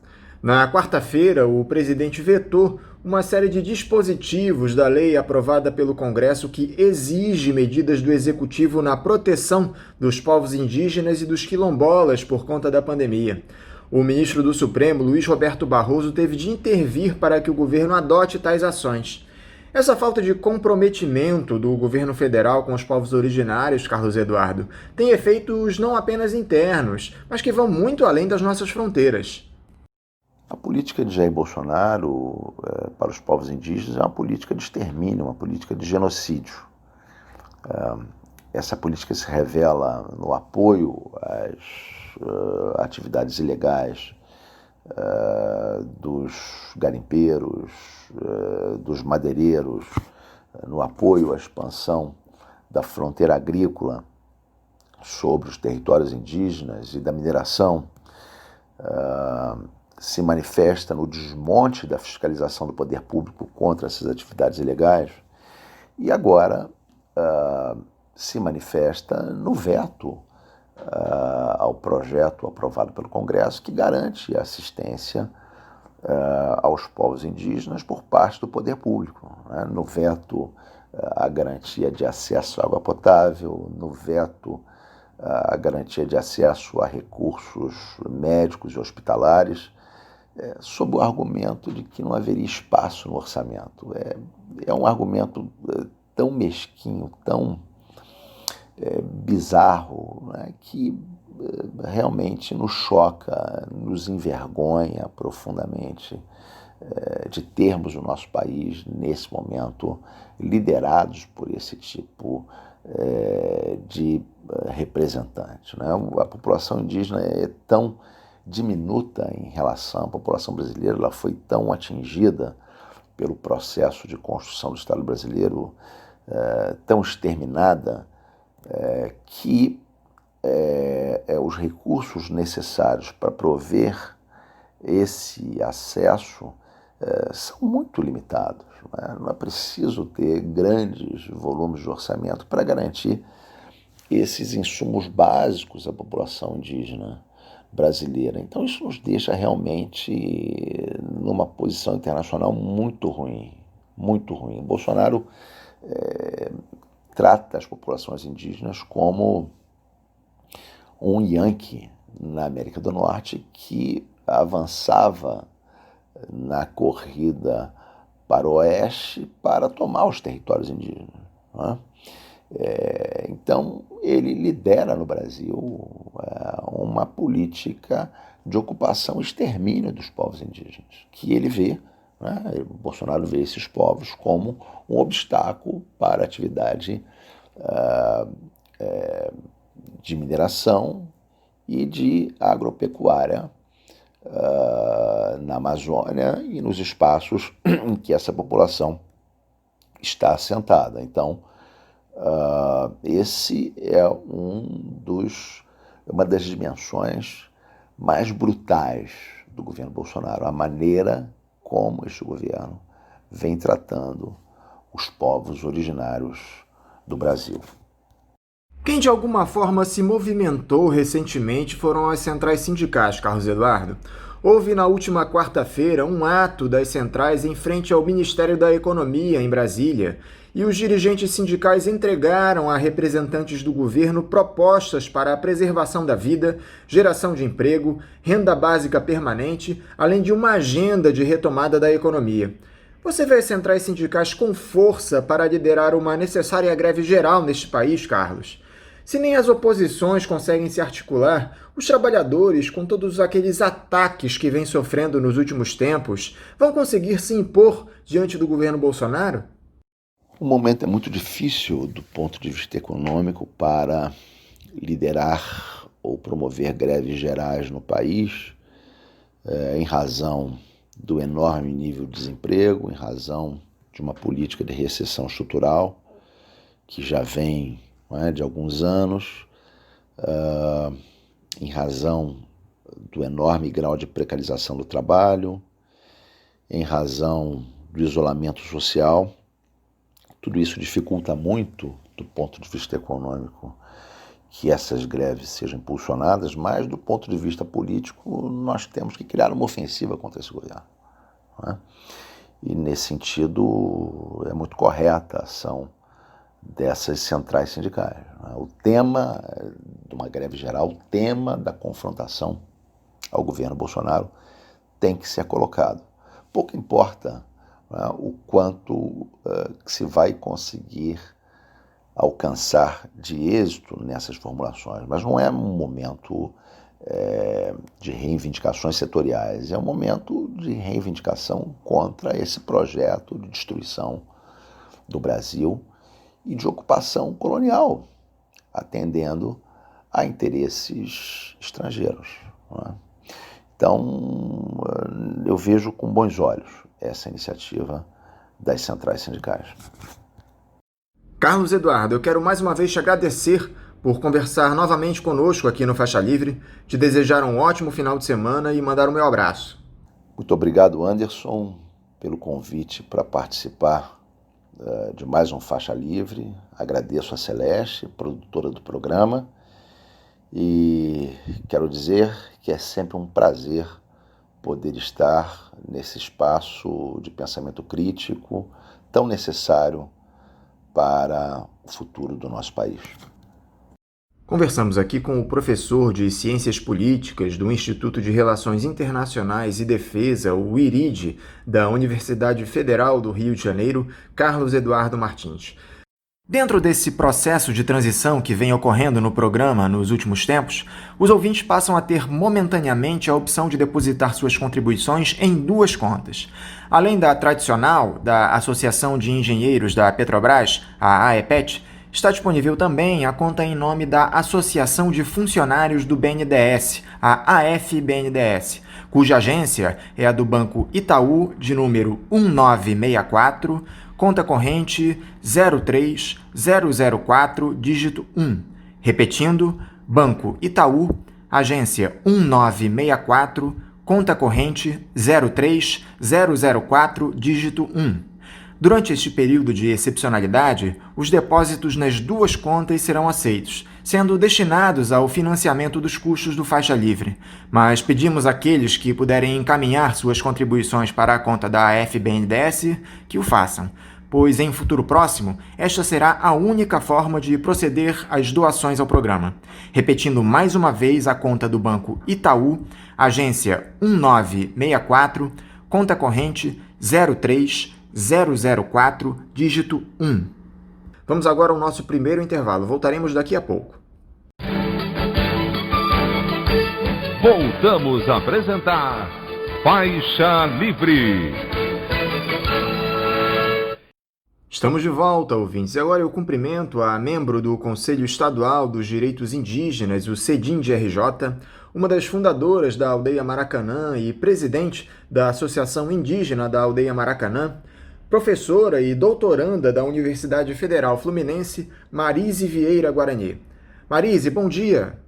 [SPEAKER 3] Na quarta-feira, o presidente vetou uma série de dispositivos da lei aprovada pelo Congresso que exige medidas do Executivo na proteção dos povos indígenas e dos quilombolas por conta da pandemia. O ministro do Supremo, Luiz Roberto Barroso, teve de intervir para que o governo adote tais ações. Essa falta de comprometimento do governo federal com os povos originários, Carlos Eduardo, tem efeitos não apenas internos, mas que vão muito além das nossas fronteiras.
[SPEAKER 5] A política de Jair Bolsonaro para os povos indígenas é uma política de extermínio, uma política de genocídio. Essa política se revela no apoio às atividades ilegais dos garimpeiros, dos madeireiros, no apoio à expansão da fronteira agrícola sobre os territórios indígenas e da mineração, se manifesta no desmonte da fiscalização do poder público contra essas atividades ilegais e agora se manifesta no veto ao projeto aprovado pelo Congresso que garante a assistência aos povos indígenas por parte do poder público, né? No veto a garantia de acesso à água potável, no veto a garantia de acesso a recursos médicos e hospitalares, sob o argumento de que não haveria espaço no orçamento. É um argumento tão mesquinho, tão bizarro, né, que realmente nos choca, nos envergonha profundamente de termos o nosso país, nesse momento, liderados por esse tipo de representante. Né? A população indígena é tão diminuta em relação à população brasileira, ela foi tão atingida pelo processo de construção do Estado brasileiro, tão exterminada, que os recursos necessários para prover esse acesso são muito limitados. Não é preciso ter grandes volumes de orçamento para garantir esses insumos básicos à população indígena brasileira. Então isso nos deixa realmente numa posição internacional muito ruim, muito ruim. Bolsonaro trata as populações indígenas como um Yankee na América do Norte que avançava na corrida para o oeste para tomar os territórios indígenas. Né? Então, ele lidera no Brasil uma política de ocupação e extermínio dos povos indígenas, que ele vê, né? O Bolsonaro vê esses povos como um obstáculo para a atividade de mineração e de agropecuária na Amazônia e nos espaços em que essa população está assentada. Então, esse é uma das dimensões mais brutais do governo Bolsonaro, a maneira como este governo vem tratando os povos originários do Brasil.
[SPEAKER 3] Quem de alguma forma se movimentou recentemente foram as centrais sindicais, Carlos Eduardo. Houve na última quarta-feira um ato das centrais em frente ao Ministério da Economia, em Brasília, e os dirigentes sindicais entregaram a representantes do governo propostas para a preservação da vida, geração de emprego, renda básica permanente, além de uma agenda de retomada da economia. Você vê as centrais sindicais com força para liderar uma necessária greve geral neste país, Carlos? Se nem as oposições conseguem se articular, os trabalhadores, com todos aqueles ataques que vêm sofrendo nos últimos tempos, vão conseguir se impor diante do governo Bolsonaro?
[SPEAKER 5] O momento é muito difícil do ponto de vista econômico para liderar ou promover greves gerais no país, em razão do enorme nível de desemprego, em razão de uma política de recessão estrutural que já vem de alguns anos, em razão do enorme grau de precarização do trabalho, em razão do isolamento social. Tudo isso dificulta muito, do ponto de vista econômico, que essas greves sejam impulsionadas, mas do ponto de vista político, nós temos que criar uma ofensiva contra esse governo. E, nesse sentido, é muito correta a ação dessas centrais sindicais. O tema de uma greve geral, o tema da confrontação ao governo Bolsonaro tem que ser colocado. Pouco importa o quanto que se vai conseguir alcançar de êxito nessas formulações, mas não é um momento de reivindicações setoriais, é um momento de reivindicação contra esse projeto de destruição do Brasil e de ocupação colonial, atendendo a interesses estrangeiros. Então, eu vejo com bons olhos essa iniciativa das centrais sindicais.
[SPEAKER 3] Carlos Eduardo, eu quero mais uma vez te agradecer por conversar novamente conosco aqui no Faixa Livre, te desejar um ótimo final de semana e mandar o meu abraço.
[SPEAKER 5] Muito obrigado, Anderson, pelo convite para participar de mais um Faixa Livre. Agradeço a Celeste, produtora do programa, e quero dizer que é sempre um prazer poder estar nesse espaço de pensamento crítico tão necessário para o futuro do nosso país.
[SPEAKER 3] Conversamos aqui com o professor de Ciências Políticas do Instituto de Relações Internacionais e Defesa, o IRIDE, da Universidade Federal do Rio de Janeiro, Carlos Eduardo Martins. Dentro desse processo de transição que vem ocorrendo no programa nos últimos tempos, os ouvintes passam a ter momentaneamente a opção de depositar suas contribuições em duas contas. Além da tradicional, da Associação de Engenheiros da Petrobras, a AEPET, está disponível também a conta em nome da Associação de Funcionários do BNDES, a AFBNDES, cuja agência é a do Banco Itaú, de número 1964, conta corrente 03004, dígito 1. Repetindo, Banco Itaú, agência 1964, conta corrente 03004, dígito 1. Durante este período de excepcionalidade, os depósitos nas duas contas serão aceitos, sendo destinados ao financiamento dos custos do Faixa Livre. Mas pedimos àqueles que puderem encaminhar suas contribuições para a conta da FBNDES que o façam, pois em futuro próximo, esta será a única forma de proceder às doações ao programa. Repetindo mais uma vez a conta do Banco Itaú, agência 1964, conta corrente 03004, dígito 1. Vamos agora ao nosso primeiro intervalo. Voltaremos daqui a pouco.
[SPEAKER 1] Voltamos a apresentar Faixa Livre.
[SPEAKER 3] Estamos de volta, ouvintes. E agora eu cumprimento a membro do Conselho Estadual dos Direitos Indígenas, o CEDIM de RJ, uma das fundadoras da Aldeia Maracanã e presidente da Associação Indígena da Aldeia Maracanã, professora e doutoranda da Universidade Federal Fluminense, Marise Vieira Guarani. Marise, bom dia.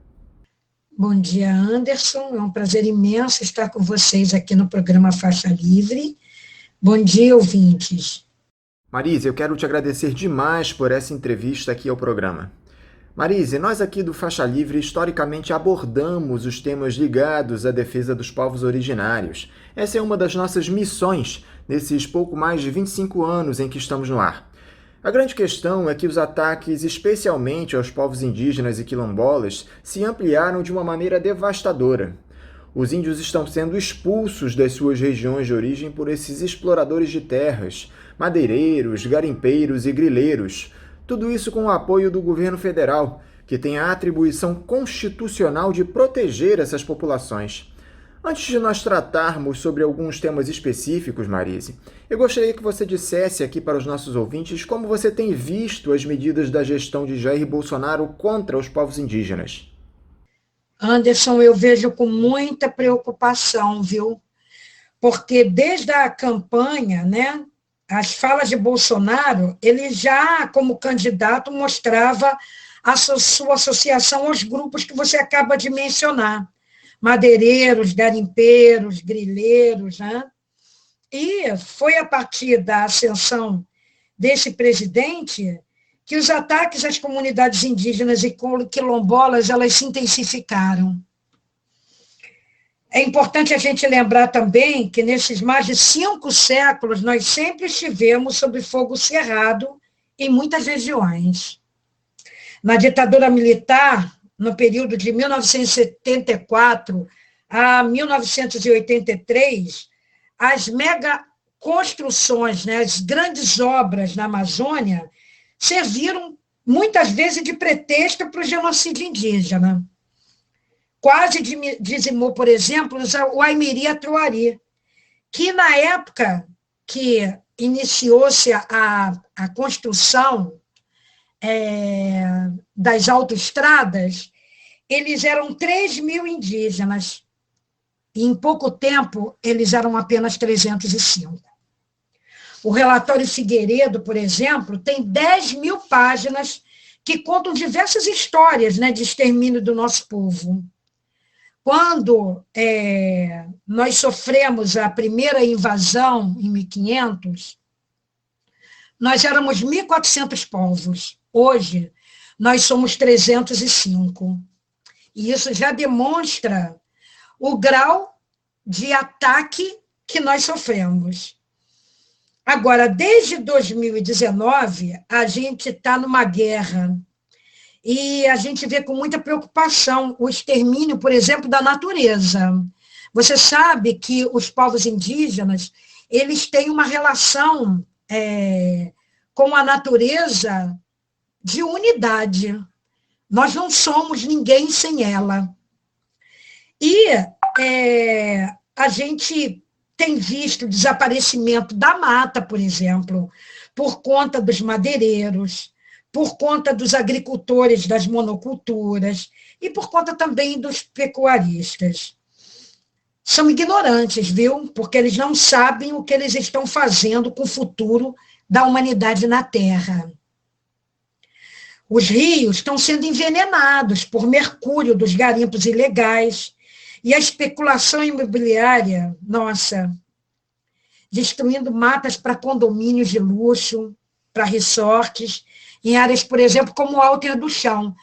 [SPEAKER 6] Bom dia, Anderson. É um prazer imenso estar com vocês aqui no programa Faixa Livre. Bom dia, ouvintes.
[SPEAKER 3] Marise, eu quero te agradecer demais por essa entrevista aqui ao programa. Marise, nós aqui do Faixa Livre historicamente abordamos os temas ligados à defesa dos povos originários. Essa é uma das nossas missões nesses pouco mais de 25 anos em que estamos no ar. A grande questão é que os ataques, especialmente aos povos indígenas e quilombolas, se ampliaram de uma maneira devastadora. Os índios estão sendo expulsos das suas regiões de origem por esses exploradores de terras, madeireiros, garimpeiros e grileiros. Tudo isso com o apoio do governo federal, que tem a atribuição constitucional de proteger essas populações. Antes de nós tratarmos sobre alguns temas específicos, Marise, eu gostaria que você dissesse aqui para os nossos ouvintes como você tem visto as medidas da gestão de Jair Bolsonaro contra os povos indígenas.
[SPEAKER 6] Anderson, eu vejo com muita preocupação, viu? Porque desde a campanha, né, as falas de Bolsonaro, ele já, como candidato, mostrava a sua associação aos grupos que você acaba de mencionar. Madeireiros, garimpeiros, grileiros, né? E foi a partir da ascensão desse presidente que os ataques às comunidades indígenas e quilombolas, elas se intensificaram. É importante a gente lembrar também que nesses mais de 5 séculos nós sempre estivemos sob fogo cerrado em muitas regiões. Na ditadura militar, no período de 1974 a 1983, as megaconstruções, né, as grandes obras na Amazônia, serviram muitas vezes de pretexto para o genocídio indígena. Quase dizimou, por exemplo, o Aimiri-Atruari, que na época que iniciou-se a construção das autoestradas, eles eram 3.000 indígenas, e em pouco tempo eles eram apenas 305. O relatório Figueiredo, por exemplo, tem 10.000 páginas que contam diversas histórias, né, de extermínio do nosso povo. Quando nós sofremos a primeira invasão, em 1500, nós éramos 1.400 povos. Hoje, nós somos 305. E isso já demonstra o grau de ataque que nós sofremos. Agora, desde 2019, a gente está numa guerra e a gente vê com muita preocupação o extermínio, por exemplo, da natureza. Você sabe que os povos indígenas, eles têm uma relação com a natureza de unidade. Nós não somos ninguém sem ela. E a gente tem visto o desaparecimento da mata, por exemplo, por conta dos madeireiros, por conta dos agricultores das monoculturas e por conta também dos pecuaristas. São ignorantes, viu? Porque eles não sabem o que eles estão fazendo com o futuro da humanidade na Terra. Os rios estão sendo envenenados por mercúrio dos garimpos ilegais, e a especulação imobiliária, nossa, destruindo matas para condomínios de luxo, para resorts, em áreas, por exemplo, como o Alter do Chão.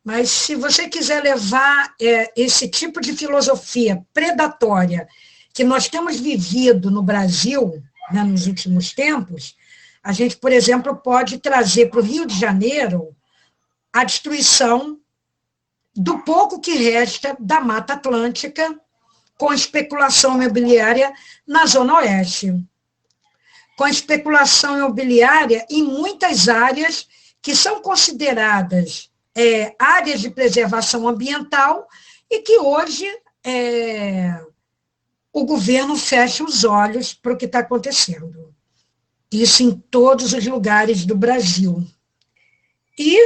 [SPEAKER 6] Mas se você quiser levar esse tipo de filosofia predatória que nós temos vivido no Brasil, né, nos últimos tempos, a gente, por exemplo, pode trazer para o Rio de Janeiro a destruição do pouco que resta da Mata Atlântica, com especulação imobiliária na Zona Oeste, com especulação imobiliária em muitas áreas que são consideradas áreas de preservação ambiental e que hoje o governo fecha os olhos para o que está acontecendo. Isso em todos os lugares do Brasil. E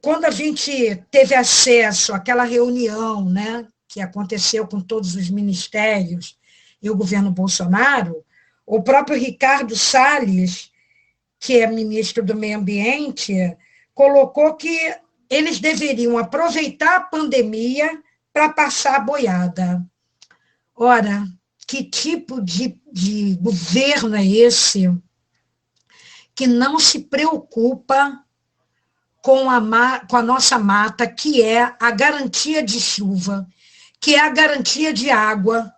[SPEAKER 6] quando a gente teve acesso àquela reunião, né, que aconteceu com todos os ministérios e o governo Bolsonaro, o próprio Ricardo Salles, que é ministro do Meio Ambiente, colocou que eles deveriam aproveitar a pandemia para passar a boiada. Ora, que tipo de governo é esse que não se preocupa com a nossa mata, que é a garantia de chuva, que é a garantia de água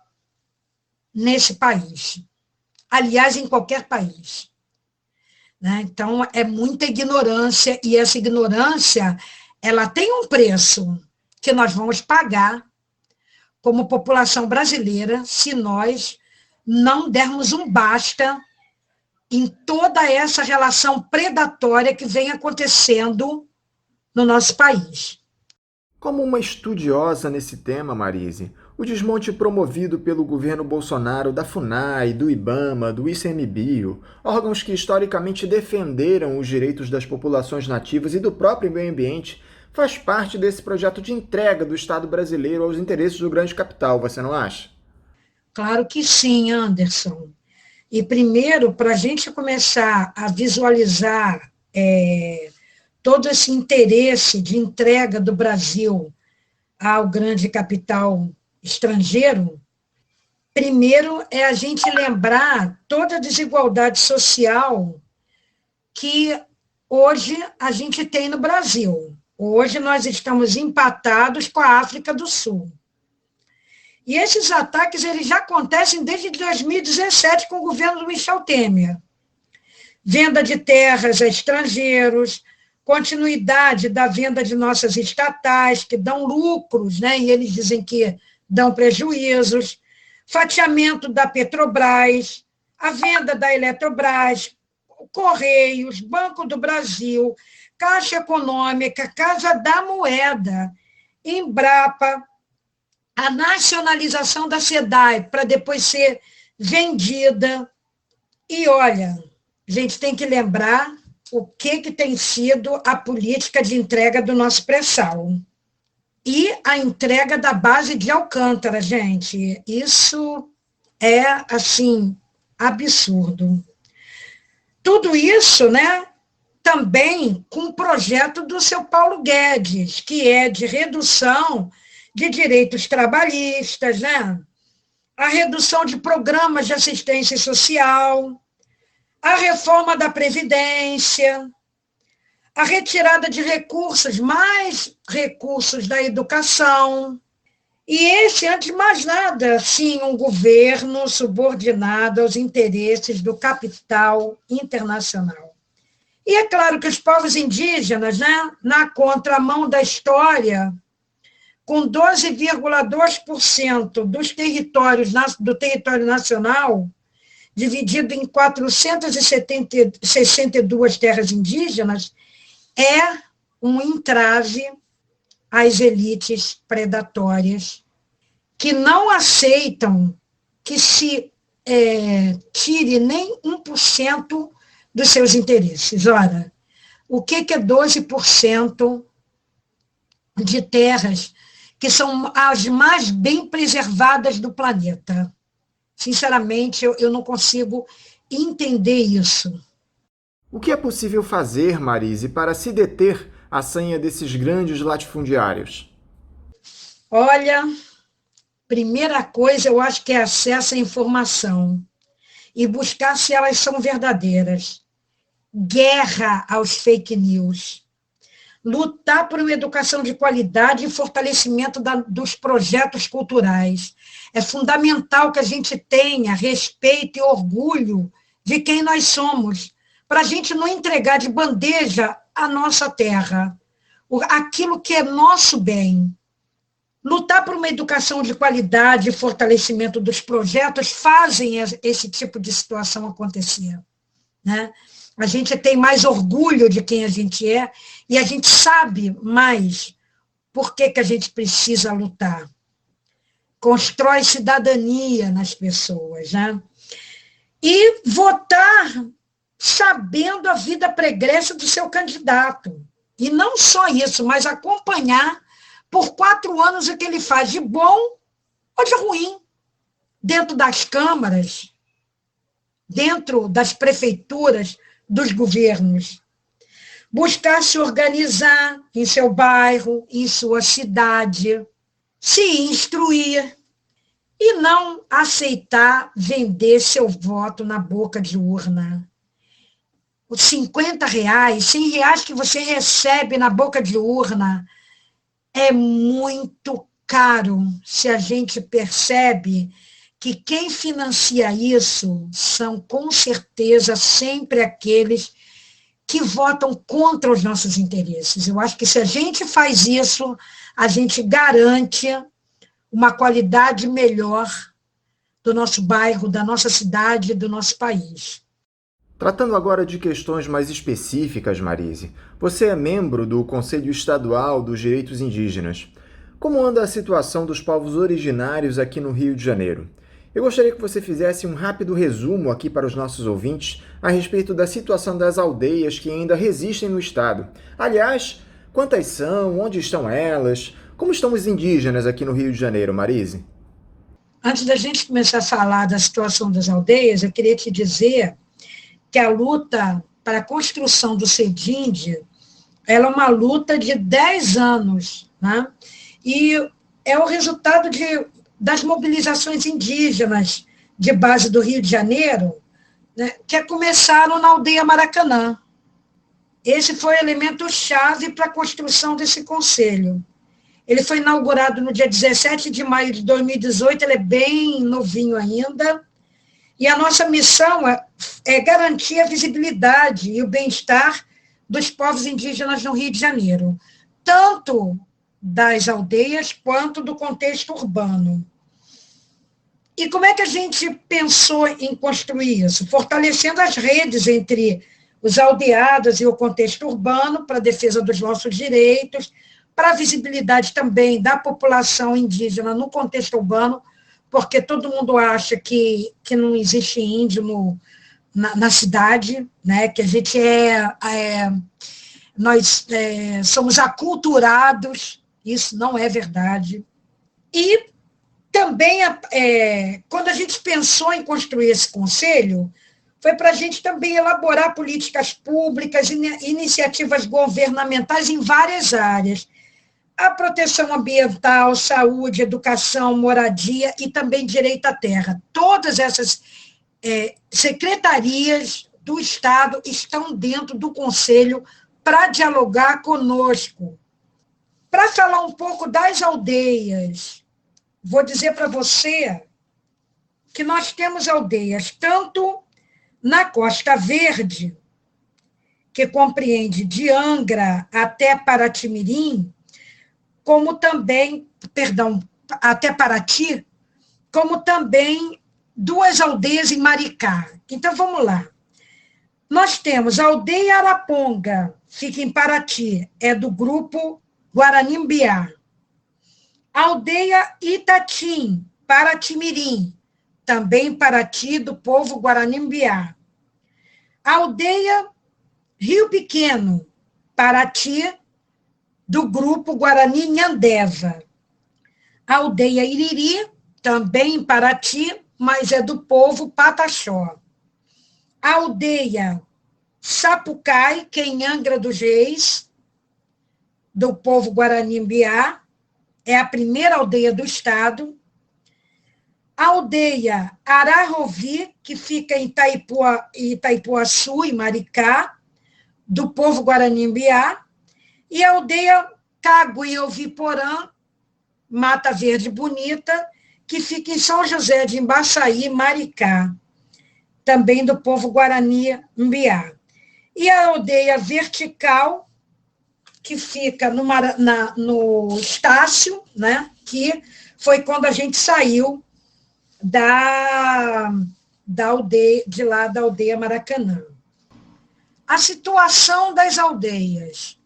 [SPEAKER 6] nesse país. Aliás, em qualquer país. Né? Então, é muita ignorância, e essa ignorância, ela tem um preço que nós vamos pagar como população brasileira se nós não dermos um basta em toda essa relação predatória que vem acontecendo no nosso país.
[SPEAKER 3] Como uma estudiosa nesse tema, Marise, o desmonte promovido pelo governo Bolsonaro da FUNAI, do IBAMA, do ICMBio, órgãos que historicamente defenderam os direitos das populações nativas e do próprio meio ambiente, faz parte desse projeto de entrega do Estado brasileiro aos interesses do grande capital, você não acha?
[SPEAKER 6] Claro que sim, Anderson. E primeiro, para a gente começar a visualizar todo esse interesse de entrega do Brasil ao grande capital estrangeiro, primeiro é a gente lembrar toda a desigualdade social que hoje a gente tem no Brasil. Hoje nós estamos empatados com a África do Sul. E esses ataques eles já acontecem desde 2017 com o governo do Michel Temer. Venda de terras a estrangeiros, continuidade da venda de nossas estatais, que dão lucros, né, e eles dizem que dão prejuízos, fatiamento da Petrobras, a venda da Eletrobras, Correios, Banco do Brasil, Caixa Econômica, Casa da Moeda, Embrapa, a nacionalização da SEDAI para depois ser vendida. E, olha, a gente tem que lembrar o que tem sido a política de entrega do nosso pré-sal. E a entrega da base de Alcântara, gente. Isso é, assim, absurdo. Tudo isso, né, também com o projeto do seu Paulo Guedes, que é de redução de direitos trabalhistas, né? A redução de programas de assistência social, a reforma da Previdência, a retirada de recursos, mais recursos da educação. E esse, antes de mais nada, sim, um governo subordinado aos interesses do capital internacional. E é claro que os povos indígenas, né, na contramão da história, com 12,2% dos territórios do território nacional, dividido em 462 terras indígenas, é um entrave às elites predatórias que não aceitam que se tire nem 1% dos seus interesses. Ora, o que é 12% de terras que são as mais bem preservadas do planeta? Sinceramente, eu não consigo entender isso.
[SPEAKER 3] O que é possível fazer, Marise, para se deter a sanha desses grandes latifundiários?
[SPEAKER 6] Olha, primeira coisa, eu acho que é acesso à informação e buscar se elas são verdadeiras. Guerra aos fake news. Lutar por uma educação de qualidade e fortalecimento dos projetos culturais. É fundamental que a gente tenha respeito e orgulho de quem nós somos, para a gente não entregar de bandeja a nossa terra, aquilo que é nosso bem. Lutar por uma educação de qualidade e fortalecimento dos projetos fazem esse tipo de situação acontecer, né? A gente tem mais orgulho de quem a gente é e a gente sabe mais por que a gente precisa lutar. Constrói cidadania nas pessoas, né? E votar sabendo a vida pregressa do seu candidato. E não só isso, mas acompanhar por 4 anos o que ele faz de bom ou de ruim, dentro das câmaras, dentro das prefeituras, dos governos. Buscar se organizar em seu bairro, em sua cidade, se instruir e não aceitar vender seu voto na boca de urna. os R$ 50, R$ 100 que você recebe na boca de urna, é muito caro se a gente percebe que quem financia isso são, com certeza, sempre aqueles que votam contra os nossos interesses. Eu acho que se a gente faz isso, a gente garante uma qualidade melhor do nosso bairro, da nossa cidade, do nosso país.
[SPEAKER 3] Tratando agora de questões mais específicas, Marise, você é membro do Conselho Estadual dos Direitos Indígenas. Como anda a situação dos povos originários aqui no Rio de Janeiro? Eu gostaria que você fizesse um rápido resumo aqui para os nossos ouvintes a respeito da situação das aldeias que ainda resistem no estado. Aliás, quantas são, onde estão elas, como estão os indígenas aqui no Rio de Janeiro, Marise?
[SPEAKER 6] Antes da gente começar a falar da situação das aldeias, eu queria te dizer que a luta para a construção do CEDIND, ela é uma luta de 10 anos, né? E é o resultado das mobilizações indígenas de base do Rio de Janeiro, né, que começaram na aldeia Maracanã. Esse foi o elemento-chave para a construção desse conselho. Ele foi inaugurado no dia 17 de maio de 2018, ele é bem novinho ainda, e a nossa missão é garantir a visibilidade e o bem-estar dos povos indígenas no Rio de Janeiro, tanto das aldeias quanto do contexto urbano. E como é que a gente pensou em construir isso? Fortalecendo as redes entre os aldeados e o contexto urbano para a defesa dos nossos direitos, para a visibilidade também da população indígena no contexto urbano, porque todo mundo acha que não existe índio na cidade, né? Que a gente nós somos aculturados, isso não é verdade. E também, quando a gente pensou em construir esse conselho, foi para a gente também elaborar políticas públicas, iniciativas governamentais em várias áreas. A proteção ambiental, saúde, educação, moradia e também direito à terra. Todas essas secretarias do Estado estão dentro do Conselho para dialogar conosco. Para falar um pouco das aldeias, vou dizer para você que nós temos aldeias tanto na Costa Verde, que compreende de Angra até Paraty-Mirim, como também, até Paraty, como também 2 aldeias em Maricá. Então, vamos lá. Nós temos a aldeia Araponga, fica em Paraty, é do grupo Guarani-Mbiá. A aldeia Itatim, Paraty-Mirim, também Paraty, do povo Guarani-Mbiá. A aldeia Rio Pequeno, Paraty, do grupo Guarani Nhandeva. A aldeia Iriri, também em Paraty, mas é do povo Pataxó. A aldeia Sapucai, que é em Angra dos Reis, do povo Guarani-Mbiá, é a primeira aldeia do estado. A aldeia Ararovi, que fica em Itaipuaçu, em Maricá, do povo Guarani-Mbiá, e a aldeia Caguioviporã, Mata Verde Bonita, que fica em São José de Embaçaí, Maricá, também do povo Guarani-Mbiá. E a aldeia Vertical, que fica no Estácio, né, que foi quando a gente saiu da aldeia Maracanã. A situação das aldeias.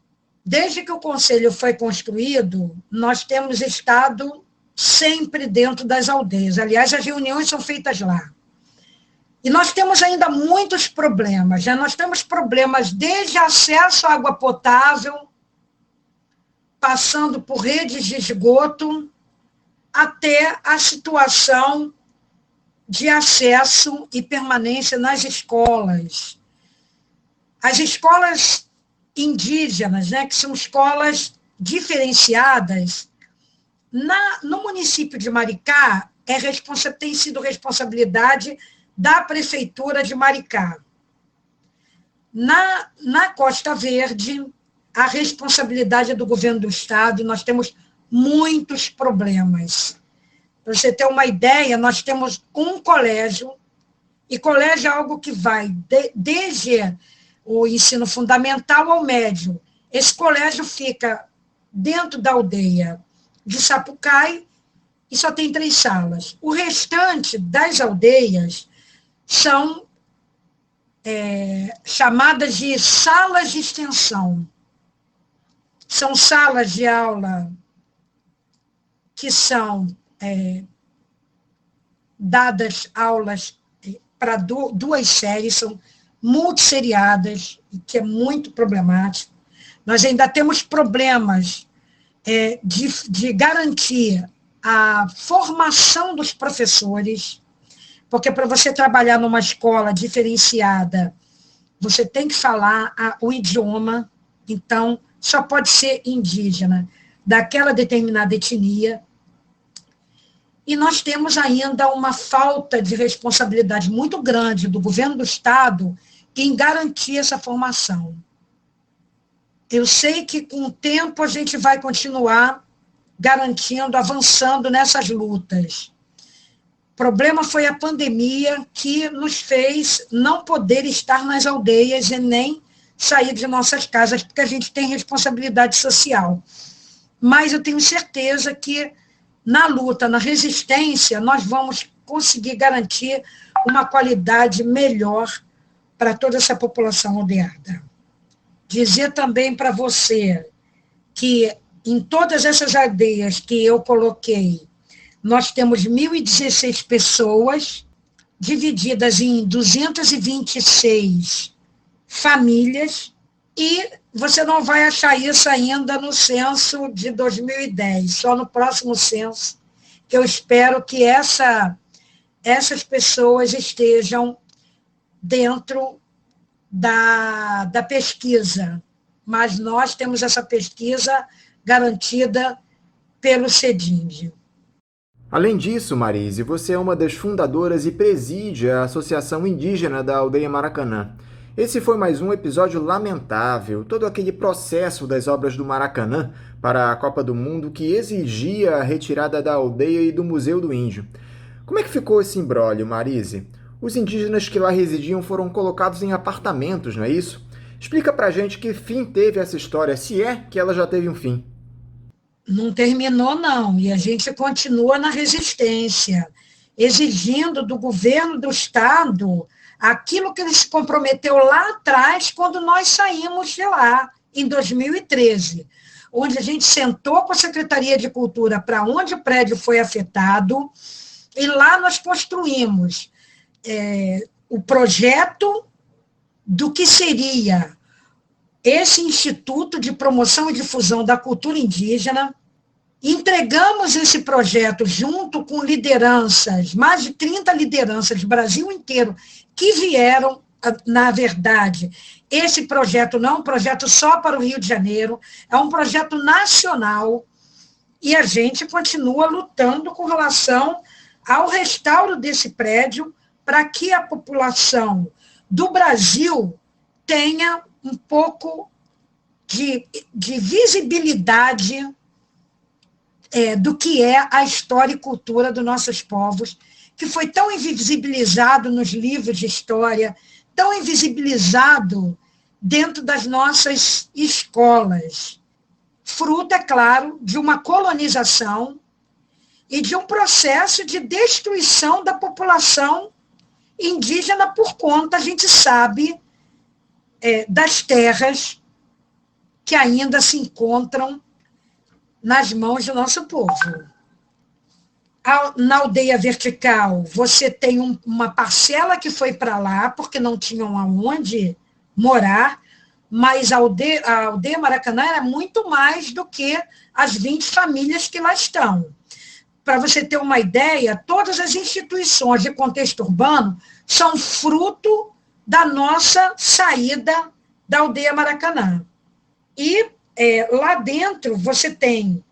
[SPEAKER 6] Desde que o Conselho foi construído, nós temos estado sempre dentro das aldeias. Aliás, as reuniões são feitas lá. E nós temos ainda muitos problemas. Já nós temos problemas desde acesso à água potável, passando por redes de esgoto, até a situação de acesso e permanência nas escolas. As escolas indígenas, né, que são escolas diferenciadas, no município de Maricá, tem sido responsabilidade da Prefeitura de Maricá. Na Costa Verde, a responsabilidade é do governo do Estado, e nós temos muitos problemas. Para você ter uma ideia, nós temos um colégio, e colégio é algo que vai desde o ensino fundamental ao médio. Esse colégio fica dentro da aldeia de Sapucaí e só tem 3 salas. O restante das aldeias são chamadas de salas de extensão. São salas de aula que são dadas aulas para 2 séries, são multisseriadas, que é muito problemático. Nós ainda temos problemas de garantir a formação dos professores, porque para você trabalhar numa escola diferenciada, você tem que falar o idioma, então só pode ser indígena daquela determinada etnia. E nós temos ainda uma falta de responsabilidade muito grande do governo do Estado em garantir essa formação. Eu sei que, com o tempo, a gente vai continuar garantindo, avançando nessas lutas. O problema foi a pandemia que nos fez não poder estar nas aldeias e nem sair de nossas casas, porque a gente tem responsabilidade social. Mas eu tenho certeza que, na luta, na resistência, nós vamos conseguir garantir uma qualidade melhor para toda essa população aldeada. Dizer também para você que em todas essas aldeias que eu coloquei, nós temos 1.016 pessoas, divididas em 226 famílias, e você não vai achar isso ainda no censo de 2010, só no próximo censo, que eu espero que essas pessoas estejam dentro da pesquisa, mas nós temos essa pesquisa garantida pelo CEDIND.
[SPEAKER 3] Além disso, Marise, você é uma das fundadoras e preside a Associação Indígena da Aldeia Maracanã. Esse foi mais um episódio lamentável, todo aquele processo das obras do Maracanã para a Copa do Mundo que exigia a retirada da aldeia e do Museu do Índio. Como é que ficou esse imbróglio, Marise? Os indígenas que lá residiam foram colocados em apartamentos, não é isso? Explica pra gente que fim teve essa história, se é que ela já teve um fim.
[SPEAKER 6] Não terminou, não, e a gente continua na resistência, exigindo do governo do Estado aquilo que ele se comprometeu lá atrás, quando nós saímos de lá, em 2013, onde a gente sentou com a Secretaria de Cultura para onde o prédio foi afetado, e lá nós construímos o projeto do que seria esse Instituto de Promoção e Difusão da Cultura Indígena. Entregamos esse projeto junto com lideranças, mais de 30 lideranças do Brasil inteiro, que vieram, na verdade, esse projeto não é um projeto só para o Rio de Janeiro, é um projeto nacional, e a gente continua lutando com relação ao restauro desse prédio, para que a população do Brasil tenha um pouco de visibilidade do que é a história e cultura dos nossos povos, que foi tão invisibilizado nos livros de história, tão invisibilizado dentro das nossas escolas. Fruto, é claro, de uma colonização e de um processo de destruição da população indígena por conta, a gente sabe, das terras que ainda se encontram nas mãos do nosso povo. Na aldeia vertical, você tem uma parcela que foi para lá, porque não tinham aonde morar, mas a aldeia Maracanã era muito mais do que as 20 famílias que lá estão. Para você ter uma ideia, todas as instituições de contexto urbano são fruto da nossa saída da aldeia Maracanã. E lá dentro você tem,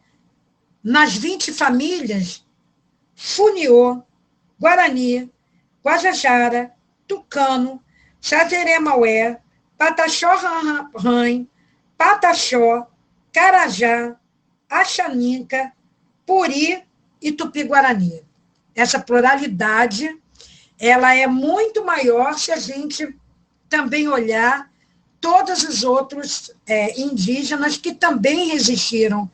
[SPEAKER 6] nas 20 famílias, Funiô, Guarani, Guajajara, Tucano, Xajeré Maué, Pataxó-Ranraim, Pataxó, Carajá, Axaninca, Puri e Tupi-Guarani. Essa pluralidade, ela é muito maior se a gente também olhar todos os outros indígenas que também resistiram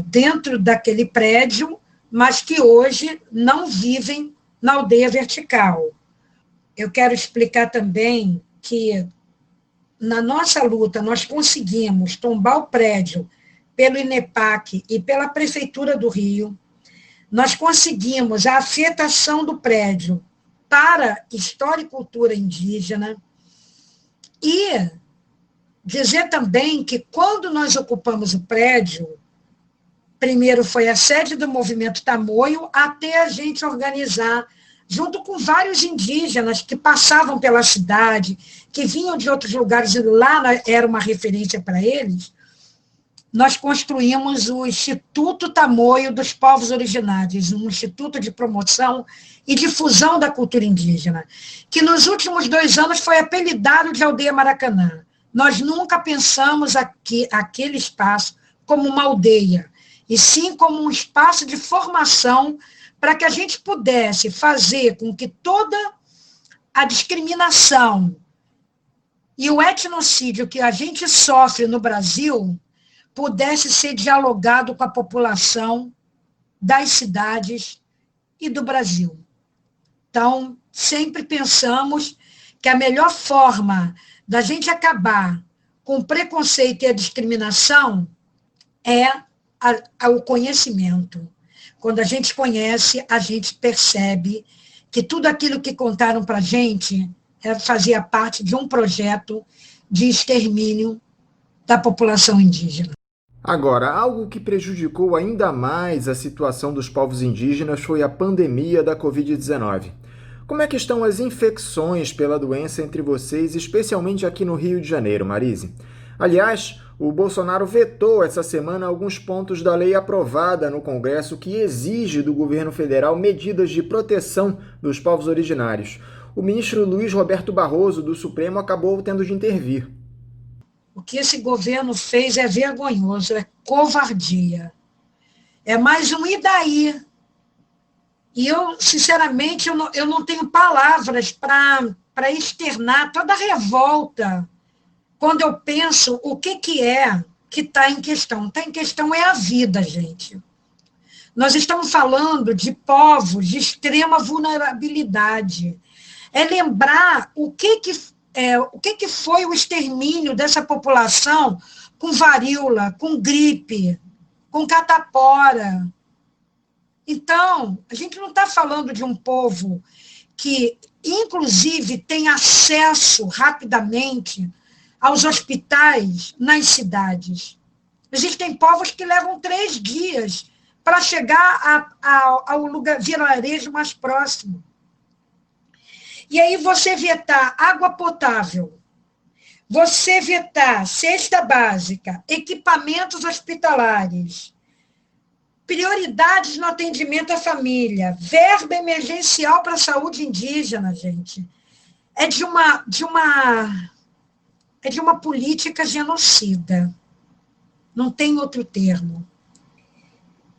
[SPEAKER 6] dentro daquele prédio, mas que hoje não vivem na aldeia vertical. Eu quero explicar também que, na nossa luta, nós conseguimos tombar o prédio pelo INEPAC e pela Prefeitura do Rio, nós conseguimos a afetação do prédio para história e cultura indígena, e dizer também que, quando nós ocupamos o prédio, primeiro foi a sede do movimento Tamoio, até a gente organizar, junto com vários indígenas que passavam pela cidade, que vinham de outros lugares, e lá era uma referência para eles, nós construímos o Instituto Tamoio dos Povos Originários, um instituto de promoção e difusão da cultura indígena, que nos últimos 2 anos foi apelidado de Aldeia Maracanã. Nós nunca pensamos aquele espaço como uma aldeia, e sim como um espaço de formação para que a gente pudesse fazer com que toda a discriminação e o etnocídio que a gente sofre no Brasil pudesse ser dialogado com a população das cidades e do Brasil. Então, sempre pensamos que a melhor forma da gente acabar com o preconceito e a discriminação é o conhecimento. Quando a gente conhece, a gente percebe que tudo aquilo que contaram para a gente fazia parte de um projeto de extermínio da população indígena.
[SPEAKER 3] Agora, algo que prejudicou ainda mais a situação dos povos indígenas foi a pandemia da Covid-19. Como é que estão as infecções pela doença entre vocês, especialmente aqui no Rio de Janeiro, Marise? Aliás, o Bolsonaro vetou essa semana alguns pontos da lei aprovada no Congresso que exige do governo federal medidas de proteção dos povos originários. O ministro Luiz Roberto Barroso, do Supremo, acabou tendo de intervir.
[SPEAKER 6] O que esse governo fez é vergonhoso, é covardia. É mais um e daí. E eu, sinceramente, eu não tenho palavras para externar toda a revolta quando eu penso o que é que está em questão. Está em questão é a vida, gente. Nós estamos falando de povos de extrema vulnerabilidade. É lembrar o que foi o extermínio dessa população com varíola, com gripe, com catapora. Então, a gente não está falando de um povo que, inclusive, tem acesso rapidamente aos hospitais nas cidades. Existem povos que levam 3 dias para chegar ao vilarejo mais próximo. E aí você vetar água potável, você vetar cesta básica, equipamentos hospitalares, prioridades no atendimento à família, verba emergencial para a saúde indígena, gente, é de uma política genocida. Não tem outro termo.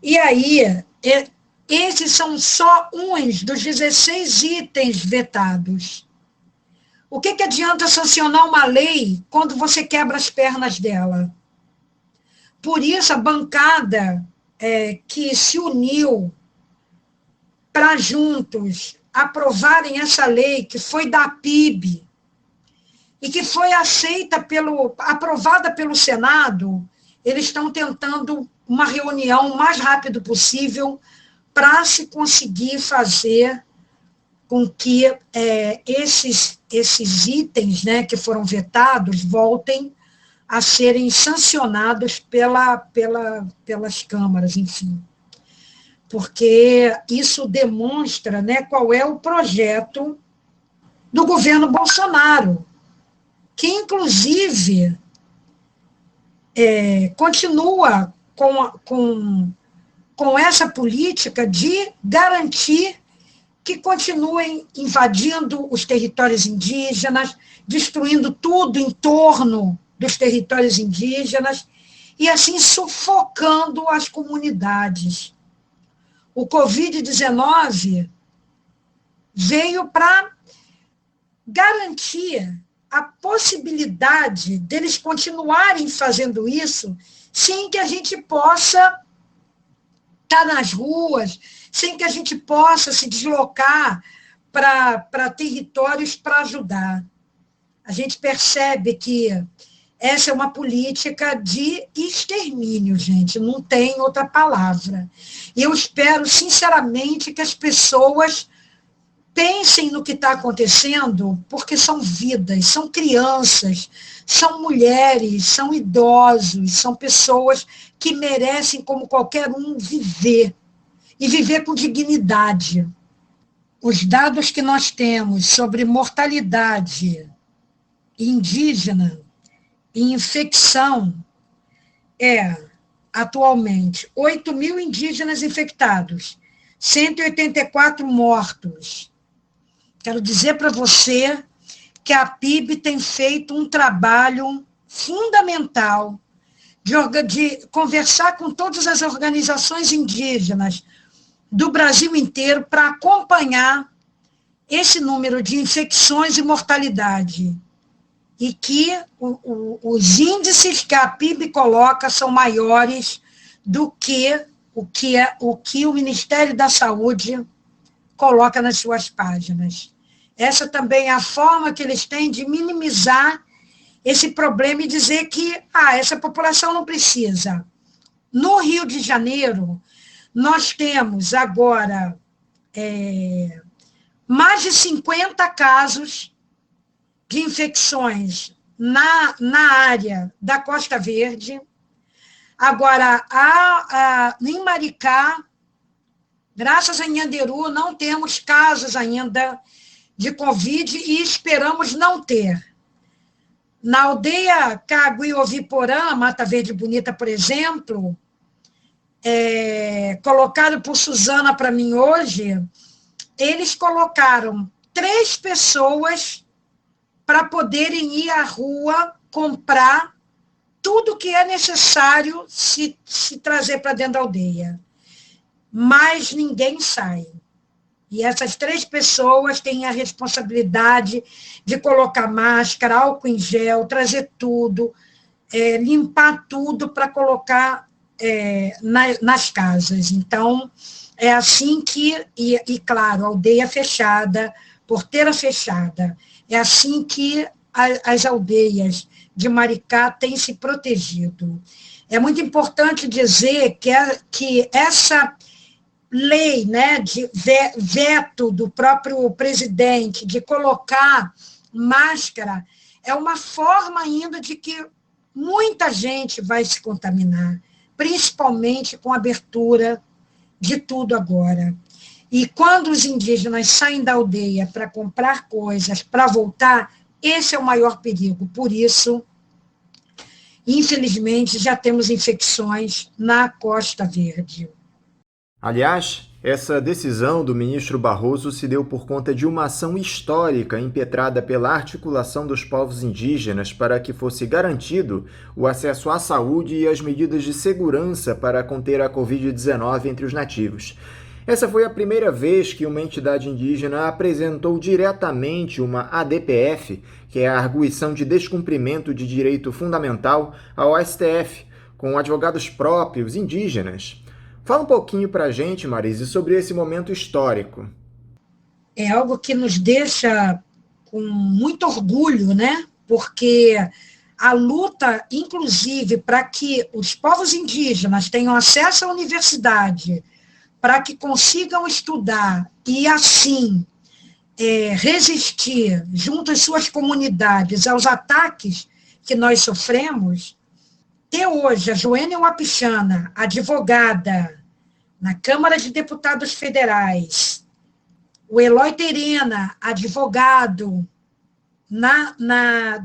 [SPEAKER 6] E aí, esses são só uns dos 16 itens vetados. O que adianta sancionar uma lei quando você quebra as pernas dela? Por isso, a bancada que se uniu para juntos aprovarem essa lei, que foi da PIB, e que foi aprovada pelo Senado, eles estão tentando uma reunião o mais rápido possível para se conseguir fazer com que esses itens, né, que foram vetados voltem a serem sancionados pelas câmaras, enfim. Porque isso demonstra, né, qual é o projeto do governo Bolsonaro, que, inclusive, continua com essa política de garantir que continuem invadindo os territórios indígenas, destruindo tudo em torno dos territórios indígenas e, assim, sufocando as comunidades. O Covid-19 veio para garantir a possibilidade deles continuarem fazendo isso sem que a gente possa estar nas ruas, sem que a gente possa se deslocar para territórios para ajudar. A gente percebe que essa é uma política de extermínio, gente, não tem outra palavra. E eu espero, sinceramente, que as pessoas pensem no que está acontecendo, porque são vidas, são crianças, são mulheres, são idosos, são pessoas que merecem, como qualquer um, viver, e viver com dignidade. Os dados que nós temos sobre mortalidade indígena e infecção atualmente, 8.000 indígenas infectados, 184 mortos. Quero dizer para você que a PIB tem feito um trabalho fundamental de conversar com todas as organizações indígenas do Brasil inteiro para acompanhar esse número de infecções e mortalidade. E que os índices que a PIB coloca são maiores do que o Ministério da Saúde coloca nas suas páginas. Essa também é a forma que eles têm de minimizar esse problema e dizer que essa população não precisa. No Rio de Janeiro, nós temos agora mais de 50 casos de infecções na área da Costa Verde. Agora, em Maricá, graças a Nhanderu, não temos casos ainda de Covid e esperamos não ter. Na aldeia Caguioviporã, Mata Verde Bonita, por exemplo, colocado por Suzana para mim hoje, eles colocaram 3 pessoas para poderem ir à rua comprar tudo que é necessário se trazer para dentro da aldeia. Mas ninguém sai. E essas 3 pessoas têm a responsabilidade de colocar máscara, álcool em gel, trazer tudo, limpar tudo para colocar nas casas. Então, é assim que, e claro, a aldeia fechada, porteira fechada, é assim que as aldeias de Maricá têm se protegido. É muito importante dizer que essa lei, né, de veto do próprio presidente de colocar máscara é uma forma ainda de que muita gente vai se contaminar, principalmente com a abertura de tudo agora. E quando os indígenas saem da aldeia para comprar coisas, para voltar, esse é o maior perigo. Por isso, infelizmente, já temos infecções na Costa Verde.
[SPEAKER 3] Aliás, essa decisão do ministro Barroso se deu por conta de uma ação histórica impetrada pela articulação dos povos indígenas para que fosse garantido o acesso à saúde e as medidas de segurança para conter a Covid-19 entre os nativos. Essa foi a primeira vez que uma entidade indígena apresentou diretamente uma ADPF, que é a Arguição de Descumprimento de Direito Fundamental, ao STF, com advogados próprios indígenas. Fala um pouquinho para a gente, Marise, sobre esse momento histórico.
[SPEAKER 6] É algo que nos deixa com muito orgulho, né? Porque a luta, inclusive, para que os povos indígenas tenham acesso à universidade, para que consigam estudar e, assim, resistir junto às suas comunidades aos ataques que nós sofremos, ter hoje a Joênia Wapichana, advogada na Câmara de Deputados Federais, o Eloy Terena, advogado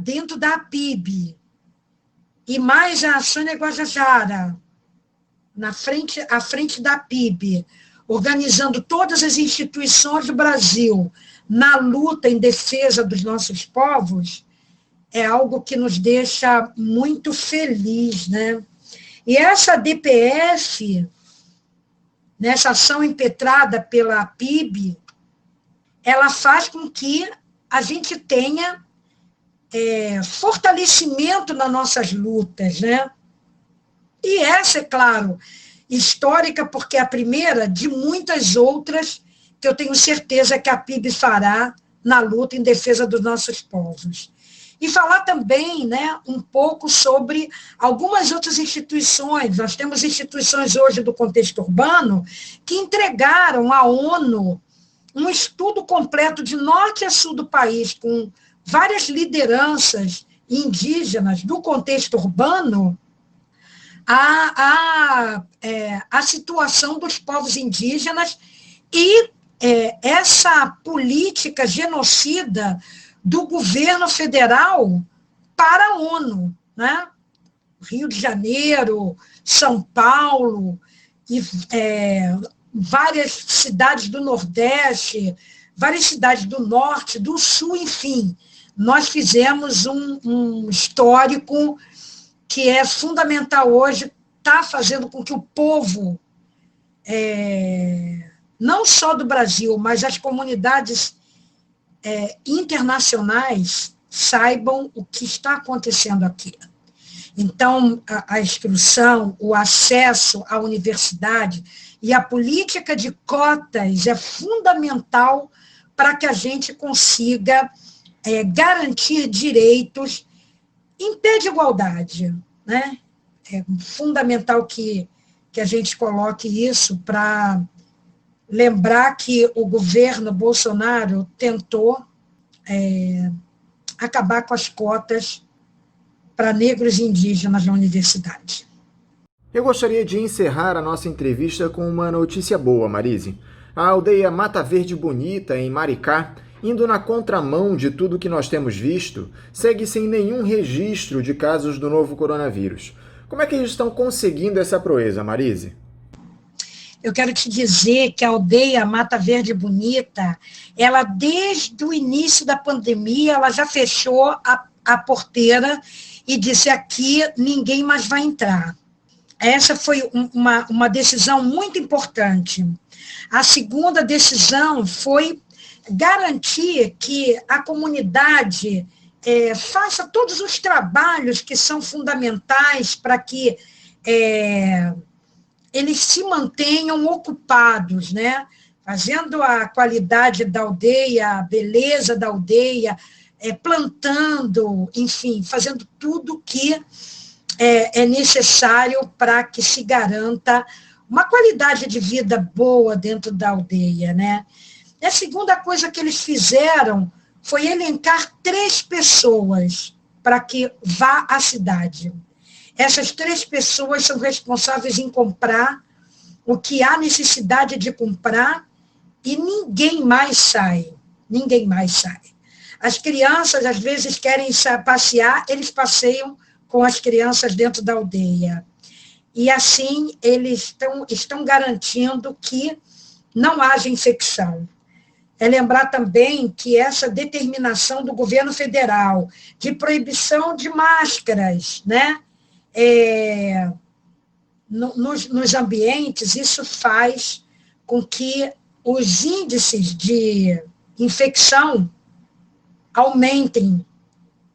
[SPEAKER 6] dentro da APIB, e mais a Sônia Guajajara, à frente da PIB, organizando todas as instituições do Brasil na luta em defesa dos nossos povos, é algo que nos deixa muito feliz, né? E essa DPF, nessa ação impetrada pela PIB, ela faz com que a gente tenha fortalecimento nas nossas lutas, né? E essa, é claro, histórica, porque é a primeira de muitas outras que eu tenho certeza que a PIB fará na luta em defesa dos nossos povos. E falar também, né, um pouco sobre algumas outras instituições. Nós temos instituições hoje do contexto urbano que entregaram à ONU um estudo completo de norte a sul do país, com várias lideranças indígenas do contexto urbano, a situação dos povos indígenas e essa política genocida do governo federal para a ONU, né? Rio de Janeiro, São Paulo, e, várias cidades do Nordeste, várias cidades do Norte, do Sul, enfim. Nós fizemos um histórico que é fundamental hoje, está fazendo com que o povo, não só do Brasil, mas as comunidades internacionais saibam o que está acontecendo aqui. Então, a instrução, o acesso à universidade e a política de cotas é fundamental para que a gente consiga garantir direitos em pé de igualdade, né? É fundamental que a gente coloque isso para lembrar que o governo Bolsonaro tentou acabar com as cotas para negros e indígenas na universidade.
[SPEAKER 3] Eu gostaria de encerrar a nossa entrevista com uma notícia boa, Marise. A aldeia Mata Verde Bonita, em Maricá, indo na contramão de tudo que nós temos visto, segue sem nenhum registro de casos do novo coronavírus. Como é que eles estão conseguindo essa proeza, Marise?
[SPEAKER 6] Eu quero te dizer que a aldeia Mata Verde Bonita, ela desde o início da pandemia, ela já fechou a porteira e disse: aqui ninguém mais vai entrar. Essa foi uma decisão muito importante. A segunda decisão foi garantir que a comunidade faça todos os trabalhos que são fundamentais para que eles se mantenham ocupados, né? Fazendo a qualidade da aldeia, a beleza da aldeia, plantando, enfim, fazendo tudo que é necessário para que se garanta uma qualidade de vida boa dentro da aldeia, né? E a segunda coisa que eles fizeram foi elencar 3 pessoas para que vá à cidade. Essas 3 pessoas são responsáveis em comprar o que há necessidade de comprar e ninguém mais sai. Ninguém mais sai. As crianças, às vezes, querem passear, eles passeiam com as crianças dentro da aldeia. E, assim, eles estão garantindo que não haja infecção. É lembrar também que essa determinação do governo federal de proibição de máscaras, né? Nos ambientes, isso faz com que os índices de infecção aumentem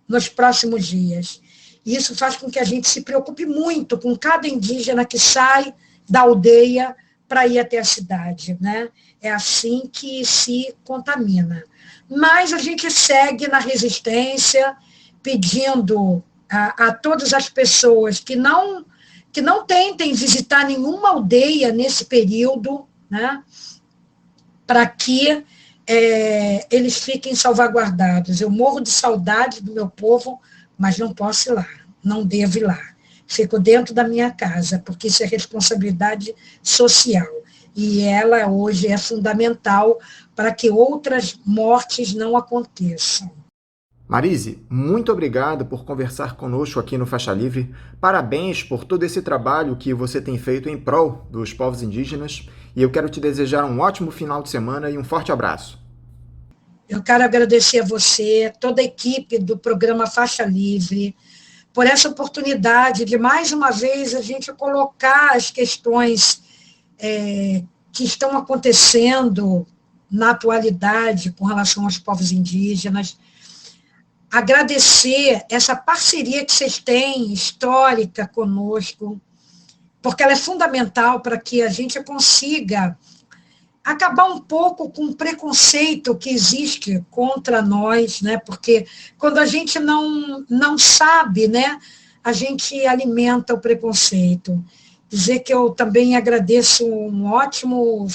[SPEAKER 6] nos próximos dias. Isso faz com que a gente se preocupe muito com cada indígena que sai da aldeia para ir até a cidade, né? É assim que se contamina. Mas a gente segue na resistência, pedindo a todas as pessoas que não tentem visitar nenhuma aldeia nesse período, né? Para que eles fiquem salvaguardados. Eu morro de saudade do meu povo, mas não posso ir lá, não devo ir lá. Fico dentro da minha casa, porque isso é responsabilidade social. E ela hoje é fundamental para que outras mortes não aconteçam.
[SPEAKER 3] Marise, muito obrigado por conversar conosco aqui no Faixa Livre. Parabéns por todo esse trabalho que você tem feito em prol dos povos indígenas. E eu quero te desejar um ótimo final de semana e um forte abraço.
[SPEAKER 6] Eu quero agradecer a você, toda a equipe do programa Faixa Livre, por essa oportunidade de, mais uma vez, a gente colocar as questões que estão acontecendo na atualidade com relação aos povos indígenas. Agradecer essa parceria que vocês têm, histórica, conosco, porque ela é fundamental para que a gente consiga acabar um pouco com o preconceito que existe contra nós, né? Porque quando a gente não sabe, né, a gente alimenta o preconceito. Dizer que eu também agradeço um ótimo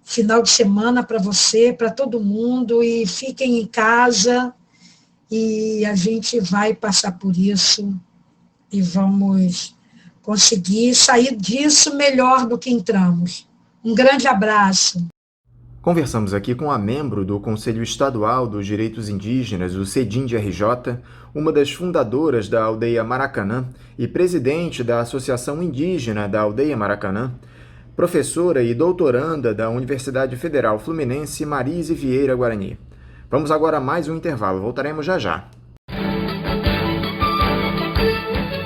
[SPEAKER 6] final de semana para você, para todo mundo, e fiquem em casa, e a gente vai passar por isso, e vamos conseguir sair disso melhor do que entramos. Um grande abraço.
[SPEAKER 3] Conversamos aqui com a membro do Conselho Estadual dos Direitos Indígenas, o CEDIND-RJ, uma das fundadoras da Aldeia Maracanã e presidente da Associação Indígena da Aldeia Maracanã, professora e doutoranda da Universidade Federal Fluminense, Marise Vieira Guarani. Vamos agora a mais um intervalo, voltaremos já já.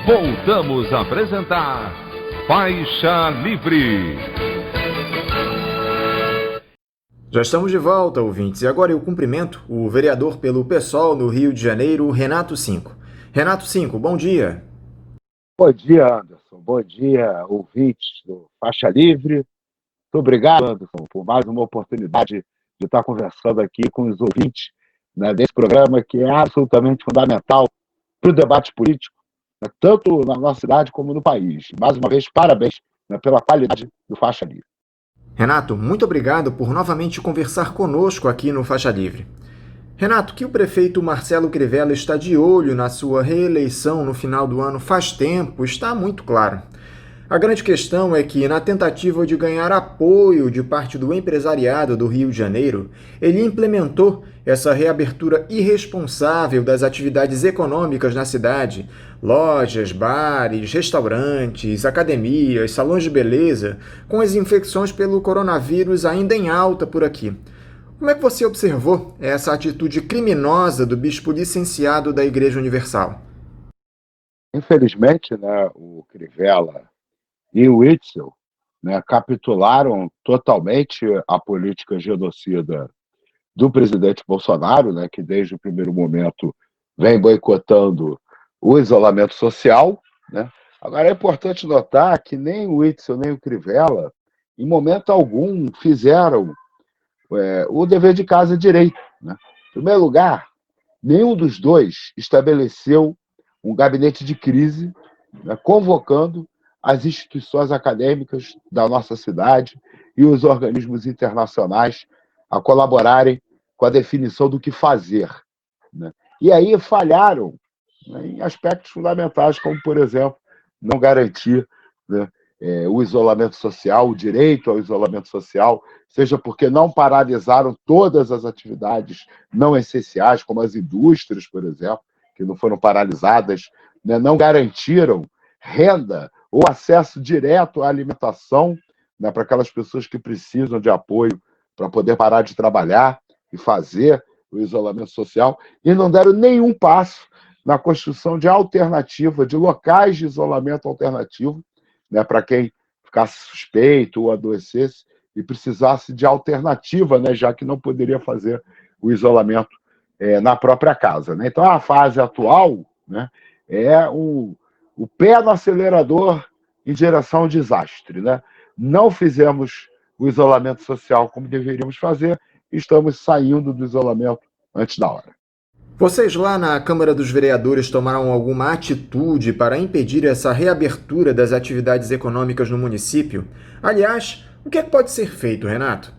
[SPEAKER 1] Voltamos a apresentar Faixa Livre.
[SPEAKER 3] Já estamos de volta, ouvintes, e agora eu cumprimento o vereador pelo PSOL no Rio de Janeiro, Renato Cinco. Renato Cinco, bom dia.
[SPEAKER 7] Bom dia, Anderson. Bom dia, ouvintes do Faixa Livre. Muito obrigado, Anderson, por mais uma oportunidade de estar conversando aqui com os ouvintes, né, desse programa que é absolutamente fundamental para o debate político, né, tanto na nossa cidade como no país. Mais uma vez, parabéns, né, pela qualidade do Faixa Livre.
[SPEAKER 3] Renato, muito obrigado por novamente conversar conosco aqui no Faixa Livre. Renato, que o prefeito Marcelo Crivella está de olho na sua reeleição no final do ano faz tempo, está muito claro. A grande questão é que, na tentativa de ganhar apoio de parte do empresariado do Rio de Janeiro, ele implementou essa reabertura irresponsável das atividades econômicas na cidade, lojas, bares, restaurantes, academias, salões de beleza, com as infecções pelo coronavírus ainda em alta por aqui. Como é que você observou essa atitude criminosa do bispo licenciado da Igreja Universal?
[SPEAKER 7] Infelizmente, né, o Crivella e o Witzel, né, capitularam totalmente a política genocida do presidente Bolsonaro, né, que desde o primeiro momento vem boicotando o isolamento social, né? Agora é importante notar que nem o Witzel nem o Crivella, em momento algum, fizeram o dever de casa direito, né? Em primeiro lugar, nenhum dos dois estabeleceu um gabinete de crise, né, convocando as instituições acadêmicas da nossa cidade e os organismos internacionais a colaborarem com a definição do que fazer, né? E aí falharam, né, em aspectos fundamentais, como, por exemplo, não garantir, né, o isolamento social, o direito ao isolamento social, seja porque não paralisaram todas as atividades não essenciais, como as indústrias, por exemplo, que não foram paralisadas, né, não garantiram renda ou acesso direto à alimentação, né, para aquelas pessoas que precisam de apoio para poder parar de trabalhar e fazer o isolamento social, e não deram nenhum passo na construção de alternativa, de locais de isolamento alternativo, né, para quem ficasse suspeito ou adoecesse e precisasse de alternativa, né, já que não poderia fazer o isolamento na própria casa, né? Então, a fase atual, né, é o pé no acelerador em direção ao desastre, né? Não fizemos o isolamento social como deveríamos fazer, estamos saindo do isolamento antes da hora.
[SPEAKER 3] Vocês lá na Câmara dos Vereadores tomaram alguma atitude para impedir essa reabertura das atividades econômicas no município? Aliás, o que é que pode ser feito, Renato?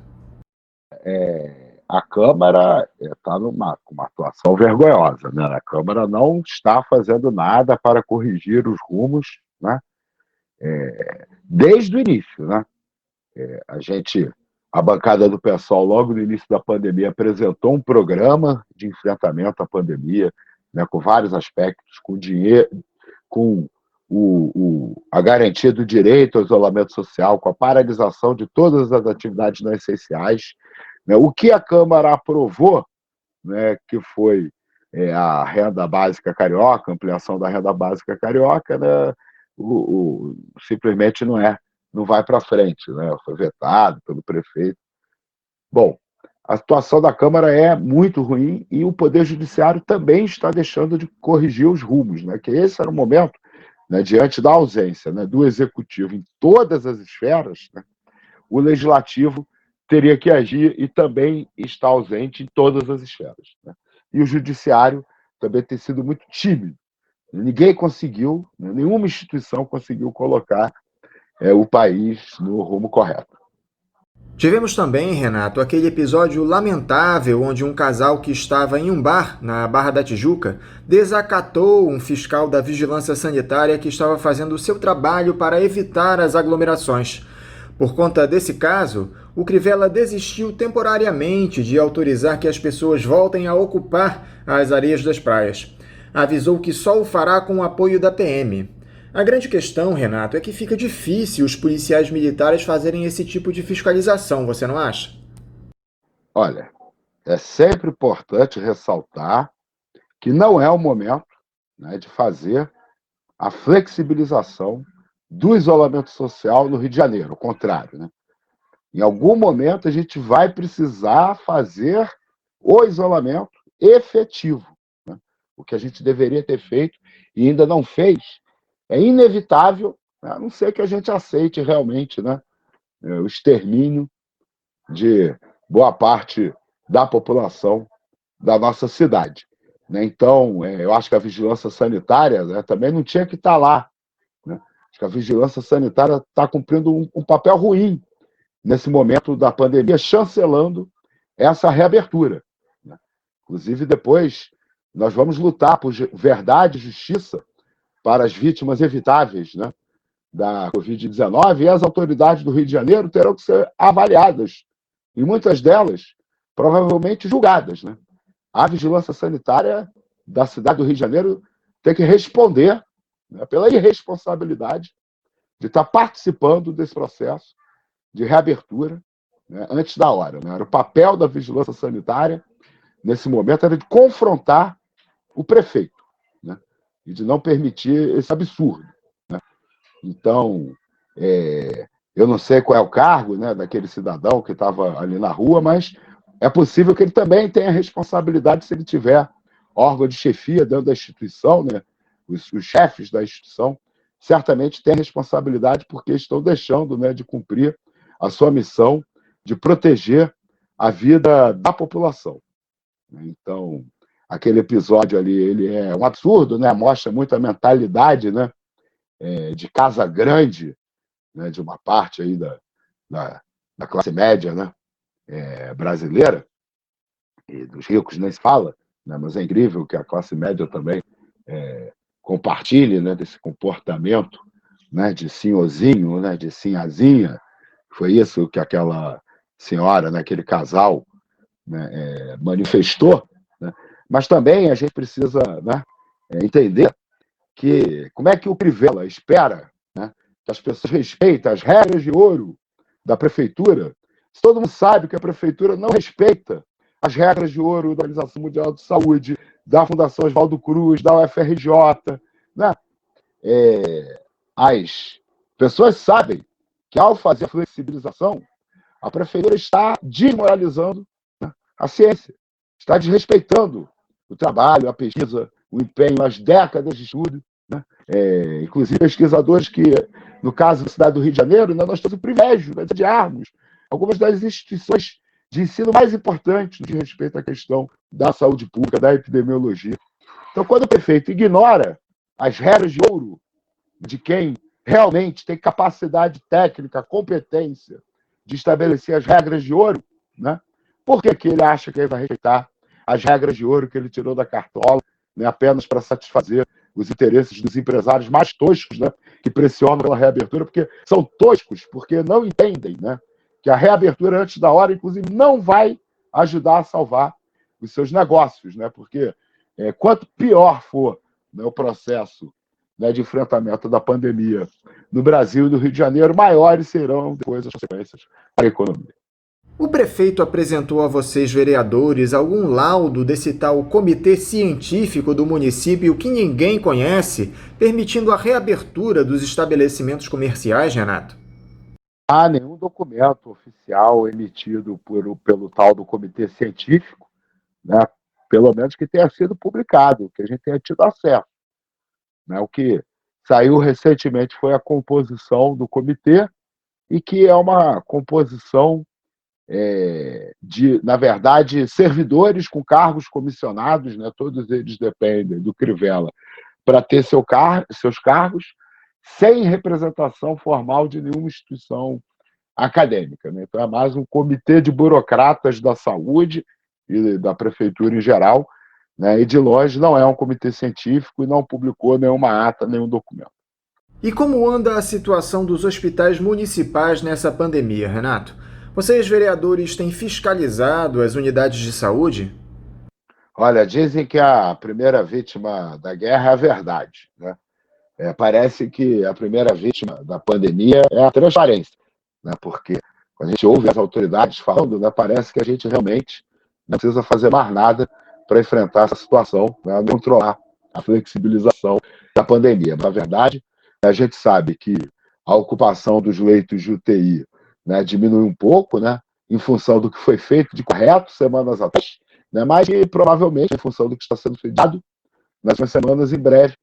[SPEAKER 7] A Câmara está com uma atuação vergonhosa, né? A Câmara não está fazendo nada para corrigir os rumos, né? Desde o início, né? A gente A bancada do PSOL, logo no início da pandemia, apresentou um programa de enfrentamento à pandemia, né, com vários aspectos, com dinheiro, com a garantia do direito ao isolamento social, com a paralisação de todas as atividades não essenciais. Né, o que a Câmara aprovou, né, que foi a renda básica carioca, ampliação da renda básica carioca, né, simplesmente não vai para frente, né, foi vetado pelo prefeito. Bom, a situação da Câmara é muito ruim e o Poder Judiciário também está deixando de corrigir os rumos, né, que esse era o momento, né, diante da ausência, né, do Executivo em todas as esferas, né, o Legislativo teria que agir e também está ausente em todas as esferas, né. E o Judiciário também tem sido muito tímido. Ninguém conseguiu, né, nenhuma instituição conseguiu colocar o país no rumo correto.
[SPEAKER 3] Tivemos também, Renato, aquele episódio lamentável onde um casal que estava em um bar na Barra da Tijuca desacatou um fiscal da Vigilância Sanitária que estava fazendo o seu trabalho para evitar as aglomerações. Por conta desse caso, o Crivella desistiu temporariamente de autorizar que as pessoas voltem a ocupar as areias das praias. Avisou que só o fará com o apoio da PM. A grande questão, Renato, é que fica difícil os policiais militares fazerem esse tipo de fiscalização, você não acha?
[SPEAKER 7] Olha, é sempre importante ressaltar que não é o momento, né, de fazer a flexibilização do isolamento social no Rio de Janeiro, ao contrário, né? Em algum momento a gente vai precisar fazer o isolamento efetivo, né? O que a gente deveria ter feito e ainda não fez. É inevitável, a não ser que a gente aceite realmente, né, o extermínio de boa parte da população da nossa cidade, né? Então, eu acho que a vigilância sanitária, né, também não tinha que estar lá, né? Acho que a vigilância sanitária está cumprindo um papel ruim nesse momento da pandemia, chancelando essa reabertura, né? Inclusive, depois, nós vamos lutar por verdade e justiça para as vítimas evitáveis, né, da Covid-19, e as autoridades do Rio de Janeiro terão que ser avaliadas, e muitas delas provavelmente julgadas, né? A vigilância sanitária da cidade do Rio de Janeiro tem que responder, né, pela irresponsabilidade de estar participando desse processo de reabertura, né, antes da hora, né? O papel da vigilância sanitária, nesse momento, era de confrontar o prefeito, né, e de não permitir esse absurdo, né? Então, eu não sei qual é o cargo, né, daquele cidadão que estava ali na rua, mas é possível que ele também tenha responsabilidade se ele tiver órgão de chefia dentro da instituição, né? Os chefes da instituição certamente têm responsabilidade porque estão deixando, né, de cumprir a sua missão de proteger a vida da população. Então, aquele episódio ali, ele é um absurdo, né? Mostra muito a mentalidade, né, de casa grande, né, de uma parte aí da classe média, né, brasileira, e dos ricos nem se fala, né, mas é incrível que a classe média também compartilhe, né, desse comportamento, né, de senhorzinho, né, de sinhazinha. Foi isso que aquela senhora, né, aquele casal, né, manifestou, né? Mas também a gente precisa, né, entender que como é que o Crivella espera, né, que as pessoas respeitem as regras de ouro da prefeitura, se todo mundo sabe que a prefeitura não respeita as regras de ouro da Organização Mundial de Saúde, da Fundação Oswaldo Cruz, da UFRJ, né? As pessoas sabem que, ao fazer a flexibilização, a prefeitura está desmoralizando, né, a ciência, está desrespeitando o trabalho, a pesquisa, o empenho, as décadas de estudo, né? Inclusive pesquisadores que, no caso da cidade do Rio de Janeiro, né, nós temos o privilégio, né, de armos algumas das instituições de ensino mais importantes no que respeita à questão da saúde pública, da epidemiologia. Então, quando o prefeito ignora as regras de ouro de quem realmente tem capacidade técnica, competência de estabelecer as regras de ouro, né, por que ele acha que ele vai respeitar as regras de ouro que ele tirou da cartola, né, apenas para satisfazer os interesses dos empresários mais toscos, né, que pressionam pela reabertura, porque são toscos, porque não entendem, né, que a reabertura antes da hora, inclusive, não vai ajudar a salvar os seus negócios, né? Porque quanto pior for, né, o processo, né, de enfrentamento da pandemia no Brasil e no Rio de Janeiro, maiores serão depois as consequências para a economia.
[SPEAKER 3] O prefeito apresentou a vocês, vereadores, algum laudo desse tal comitê científico do município que ninguém conhece, permitindo a reabertura dos estabelecimentos comerciais, Renato?
[SPEAKER 7] Há nenhum documento oficial emitido pelo tal do comitê científico, né, pelo menos que tenha sido publicado, que a gente tenha tido acesso. Né? O que saiu recentemente foi a composição do comitê, e que é uma composição de, na verdade, servidores com cargos comissionados, né? Todos eles dependem do Crivella para ter seus cargos, sem representação formal de nenhuma instituição acadêmica. Né? Então, é mais um comitê de burocratas da saúde e da prefeitura em geral, né? E de longe não é um comitê científico e não publicou nenhuma ata, nenhum documento.
[SPEAKER 3] E como anda a situação dos hospitais municipais nessa pandemia, Renato? Vocês, vereadores, têm fiscalizado as unidades de saúde?
[SPEAKER 7] Olha, dizem que a primeira vítima da guerra é a verdade, né? Parece que a primeira vítima da pandemia é a transparência, né? Porque quando a gente ouve as autoridades falando, né, parece que a gente realmente não precisa fazer mais nada para enfrentar essa situação, né, controlar a flexibilização da pandemia. Na verdade, a gente sabe que a ocupação dos leitos de UTI, né, diminui um pouco, né, em função do que foi feito de correto semanas atrás, né, mas que provavelmente, em função do que está sendo feito nas próximas semanas, em breve,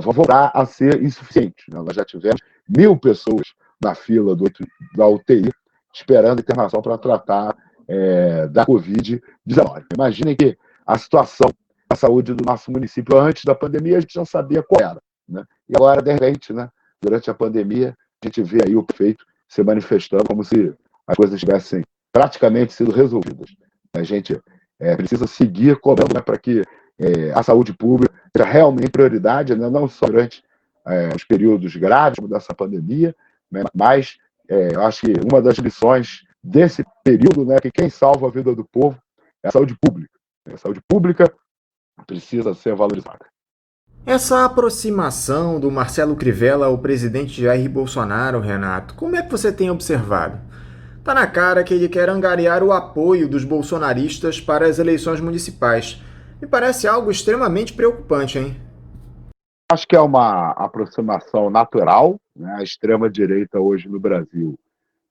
[SPEAKER 7] vão voltar a ser insuficientes. Né? Nós já tivemos 1.000 pessoas na fila da UTI esperando internação para tratar da Covid-19. Imaginem que a situação da saúde do nosso município antes da pandemia a gente não sabia qual era. Né? E agora, de repente, né, durante a pandemia, a gente vê aí o prefeito se manifestando como se as coisas tivessem praticamente sido resolvidas. A gente precisa seguir cobrando, né, para que a saúde pública seja realmente prioridade, né, não só durante os períodos graves dessa pandemia, né, mas eu acho que uma das lições desse período, né, que quem salva a vida do povo é a saúde pública. A saúde pública precisa ser valorizada.
[SPEAKER 3] Essa aproximação do Marcelo Crivella ao presidente Jair Bolsonaro, Renato, como é que você tem observado? Tá na cara que ele quer angariar o apoio dos bolsonaristas para as eleições municipais. Me parece algo extremamente preocupante, hein?
[SPEAKER 7] Acho que é uma aproximação natural, né? A extrema-direita hoje no Brasil,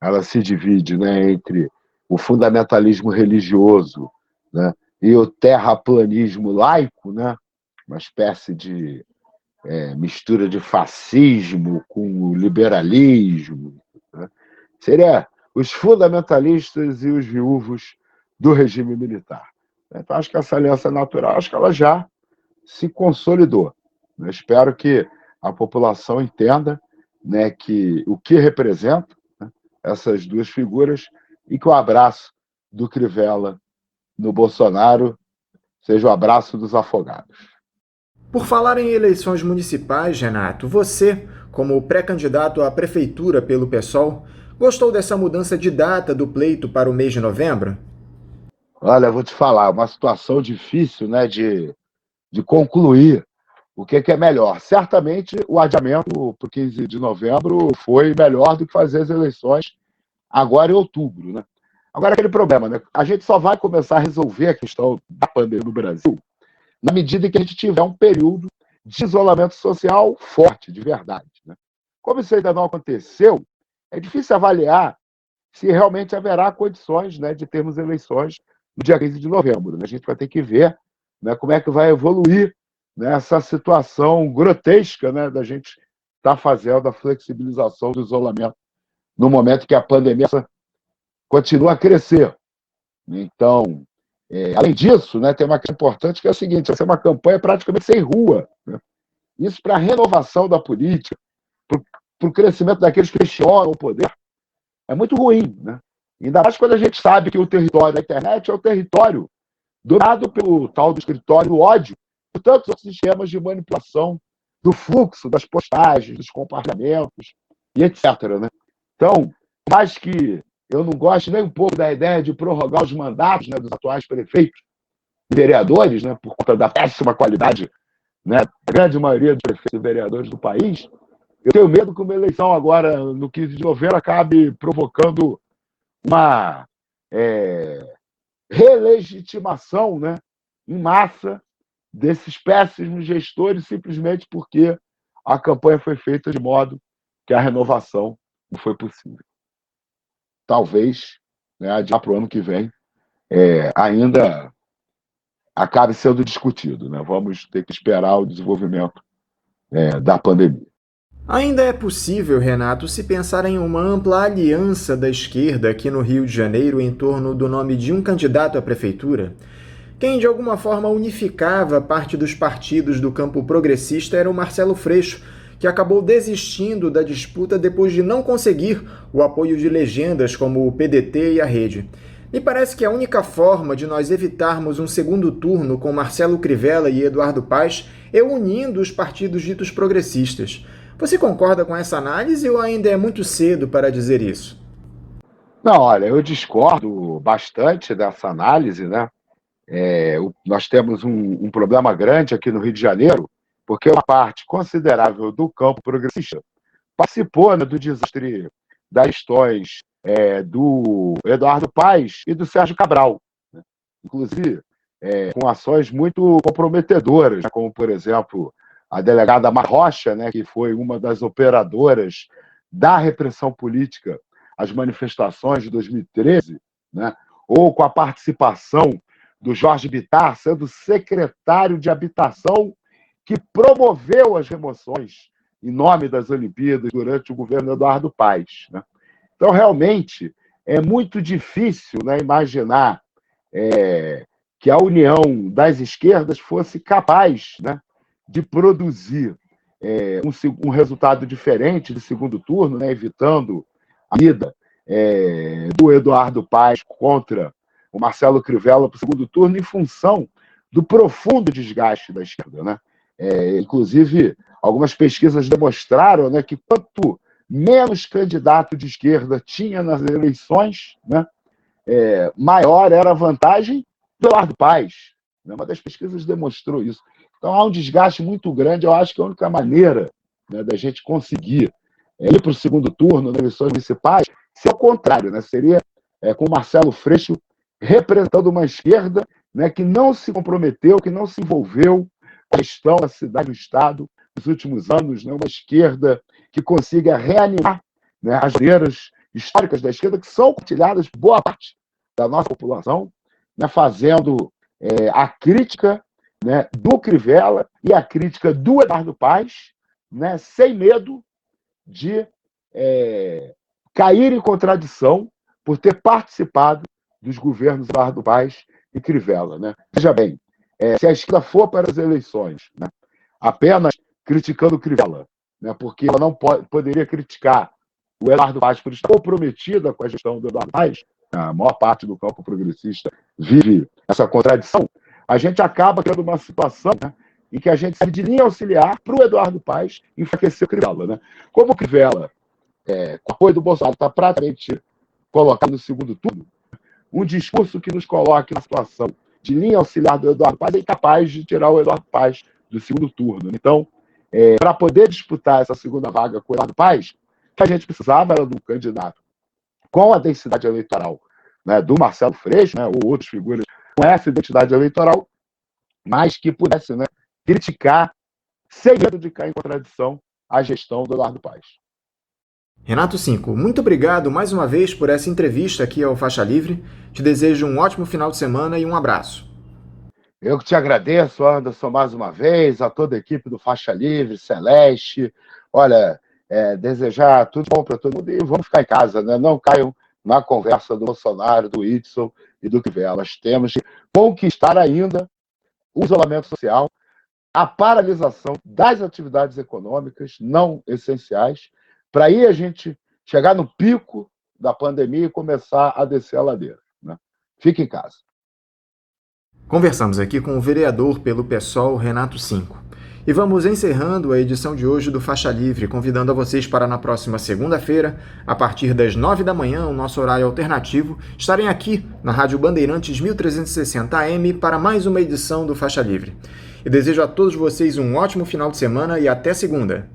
[SPEAKER 7] ela se divide, né, entre o fundamentalismo religioso, né, e o terraplanismo laico, né? Uma espécie de mistura de fascismo com o liberalismo. Né? Seria os fundamentalistas e os viúvos do regime militar. Então, acho que essa aliança natural, acho que ela já se consolidou. Eu espero que a população entenda, né, que o que representam, né, essas duas figuras, e que o abraço do Crivella no Bolsonaro seja o abraço dos afogados.
[SPEAKER 3] Por falar em eleições municipais, Renato, você, como pré-candidato à prefeitura pelo PSOL, gostou dessa mudança de data do pleito para o mês de novembro?
[SPEAKER 7] Olha, eu vou te falar, uma situação difícil, né, de concluir o que é melhor. Certamente o adiamento para o 15 de novembro foi melhor do que fazer as eleições agora em outubro. Né? Agora, aquele problema, né? A gente só vai começar a resolver a questão da pandemia no Brasil na medida em que a gente tiver um período de isolamento social forte, de verdade. Né? Como isso ainda não aconteceu, é difícil avaliar se realmente haverá condições, né, de termos eleições no dia 15 de novembro. Né? A gente vai ter que ver, né, como é que vai evoluir, né, essa situação grotesca, né, da gente estar fazendo a flexibilização do isolamento no momento que a pandemia continua a crescer. Então, além disso, né, tem uma questão importante que é o seguinte: vai ser uma campanha praticamente sem rua. Né? Isso para a renovação da política, para o crescimento daqueles que questionam o poder, é muito ruim. Né? Ainda mais quando a gente sabe que o território da internet é o território dominado pelo tal do escritório do ódio, por tantos outros sistemas de manipulação do fluxo, das postagens, dos compartilhamentos, e etc. Né? Então, mais que eu não gosto nem um pouco da ideia de prorrogar os mandatos, né, dos atuais prefeitos e vereadores, né, por conta da péssima qualidade, né, da grande maioria dos prefeitos e vereadores do país. Eu tenho medo que uma eleição agora, no 15 de novembro, acabe provocando uma relegitimação, né, em massa desses péssimos gestores, simplesmente porque a campanha foi feita de modo que a renovação não foi possível. Talvez, né, adiar para o ano que vem, ainda acabe sendo discutido, né? Vamos ter que esperar o desenvolvimento da pandemia.
[SPEAKER 3] Ainda é possível, Renato, se pensar em uma ampla aliança da esquerda aqui no Rio de Janeiro em torno do nome de um candidato à prefeitura? Quem, de alguma forma, unificava parte dos partidos do campo progressista era o Marcelo Freixo, que acabou desistindo da disputa depois de não conseguir o apoio de legendas como o PDT e a Rede. Me parece que a única forma de nós evitarmos um segundo turno com Marcelo Crivella e Eduardo Paes é unindo os partidos ditos progressistas. Você concorda com essa análise ou ainda é muito cedo para dizer isso?
[SPEAKER 7] Não, olha, eu discordo bastante dessa análise, né? Nós temos um problema grande aqui no Rio de Janeiro, porque uma parte considerável do campo progressista participou, né, do desastre das gestões do Eduardo Paes e do Sérgio Cabral, né? Inclusive com ações muito comprometedoras, né, como, por exemplo, a delegada Marrocha, né, que foi uma das operadoras da repressão política às manifestações de 2013, né, ou com a participação do Jorge Bittar, sendo secretário de Habitação, que promoveu as remoções em nome das Olimpíadas durante o governo Eduardo Paes, né? Então, realmente, é muito difícil, né, imaginar que a união das esquerdas fosse capaz, né, de produzir um resultado diferente do segundo turno, né, evitando a ida do Eduardo Paes contra o Marcelo Crivella para o segundo turno, em função do profundo desgaste da esquerda, né? Inclusive, algumas pesquisas demonstraram, né, que quanto menos candidato de esquerda tinha nas eleições, né, maior era a vantagem do Eduardo Paes, né? Uma das pesquisas demonstrou isso. Então, há um desgaste muito grande. Eu acho que a única maneira, né, da gente conseguir ir para o segundo turno nas eleições municipais seria o contrário, né? Seria com o Marcelo Freixo representando uma esquerda, né, que não se comprometeu, que não se envolveu com a gestão da cidade e do Estado nos últimos anos, né, uma esquerda que consiga reanimar, né, as bandeiras históricas da esquerda, que são compartilhadas por boa parte da nossa população, né, fazendo a crítica, né, do Crivella e a crítica do Eduardo Paes, né, sem medo de cair em contradição por ter participado dos governos Eduardo Paes e Crivella, né? Veja bem, se a esquerda for para as eleições, né, apenas criticando o Crivella, né, porque ela não poderia criticar o Eduardo Paes por estar comprometida com a gestão do Eduardo Paes, a maior parte do campo progressista vive essa contradição, a gente acaba tendo uma situação, né, em que a gente serve de linha auxiliar para o Eduardo Paes enfraquecer o Crivella, né? Como o Crivella, com o apoio do Bolsonaro, está praticamente colocado no segundo turno, um discurso que nos coloque na situação de linha auxiliar do Eduardo Paes é incapaz de tirar o Eduardo Paes do segundo turno. Então, para poder disputar essa segunda vaga com o Eduardo Paes, o que a gente precisava era de um candidato com a densidade eleitoral, né, do Marcelo Freixo, né, ou outras figuras com essa identidade eleitoral, mas que pudesse, né, criticar, sem medo de cair em contradição, a gestão do Eduardo Paes.
[SPEAKER 3] Renato Cinco, muito obrigado mais uma vez por essa entrevista aqui ao Faixa Livre. Te desejo um ótimo final de semana e um abraço.
[SPEAKER 7] Eu que te agradeço, Anderson, mais uma vez, a toda a equipe do Faixa Livre, Celeste. Olha, desejar tudo bom para todo mundo e vamos ficar em casa, né? Não caiam na conversa do Bolsonaro, do Whitson e do Crivella. Nós temos que conquistar ainda o isolamento social, a paralisação das atividades econômicas não essenciais, para aí a gente chegar no pico da pandemia e começar a descer a ladeira, né? Fique em casa.
[SPEAKER 3] Conversamos aqui com o vereador pelo PSOL, Renato Cinco. E vamos encerrando a edição de hoje do Faixa Livre, convidando a vocês para na próxima segunda-feira, a partir das 9 da manhã, o nosso horário alternativo, estarem aqui na Rádio Bandeirantes 1360 AM para mais uma edição do Faixa Livre. E desejo a todos vocês um ótimo final de semana e até segunda.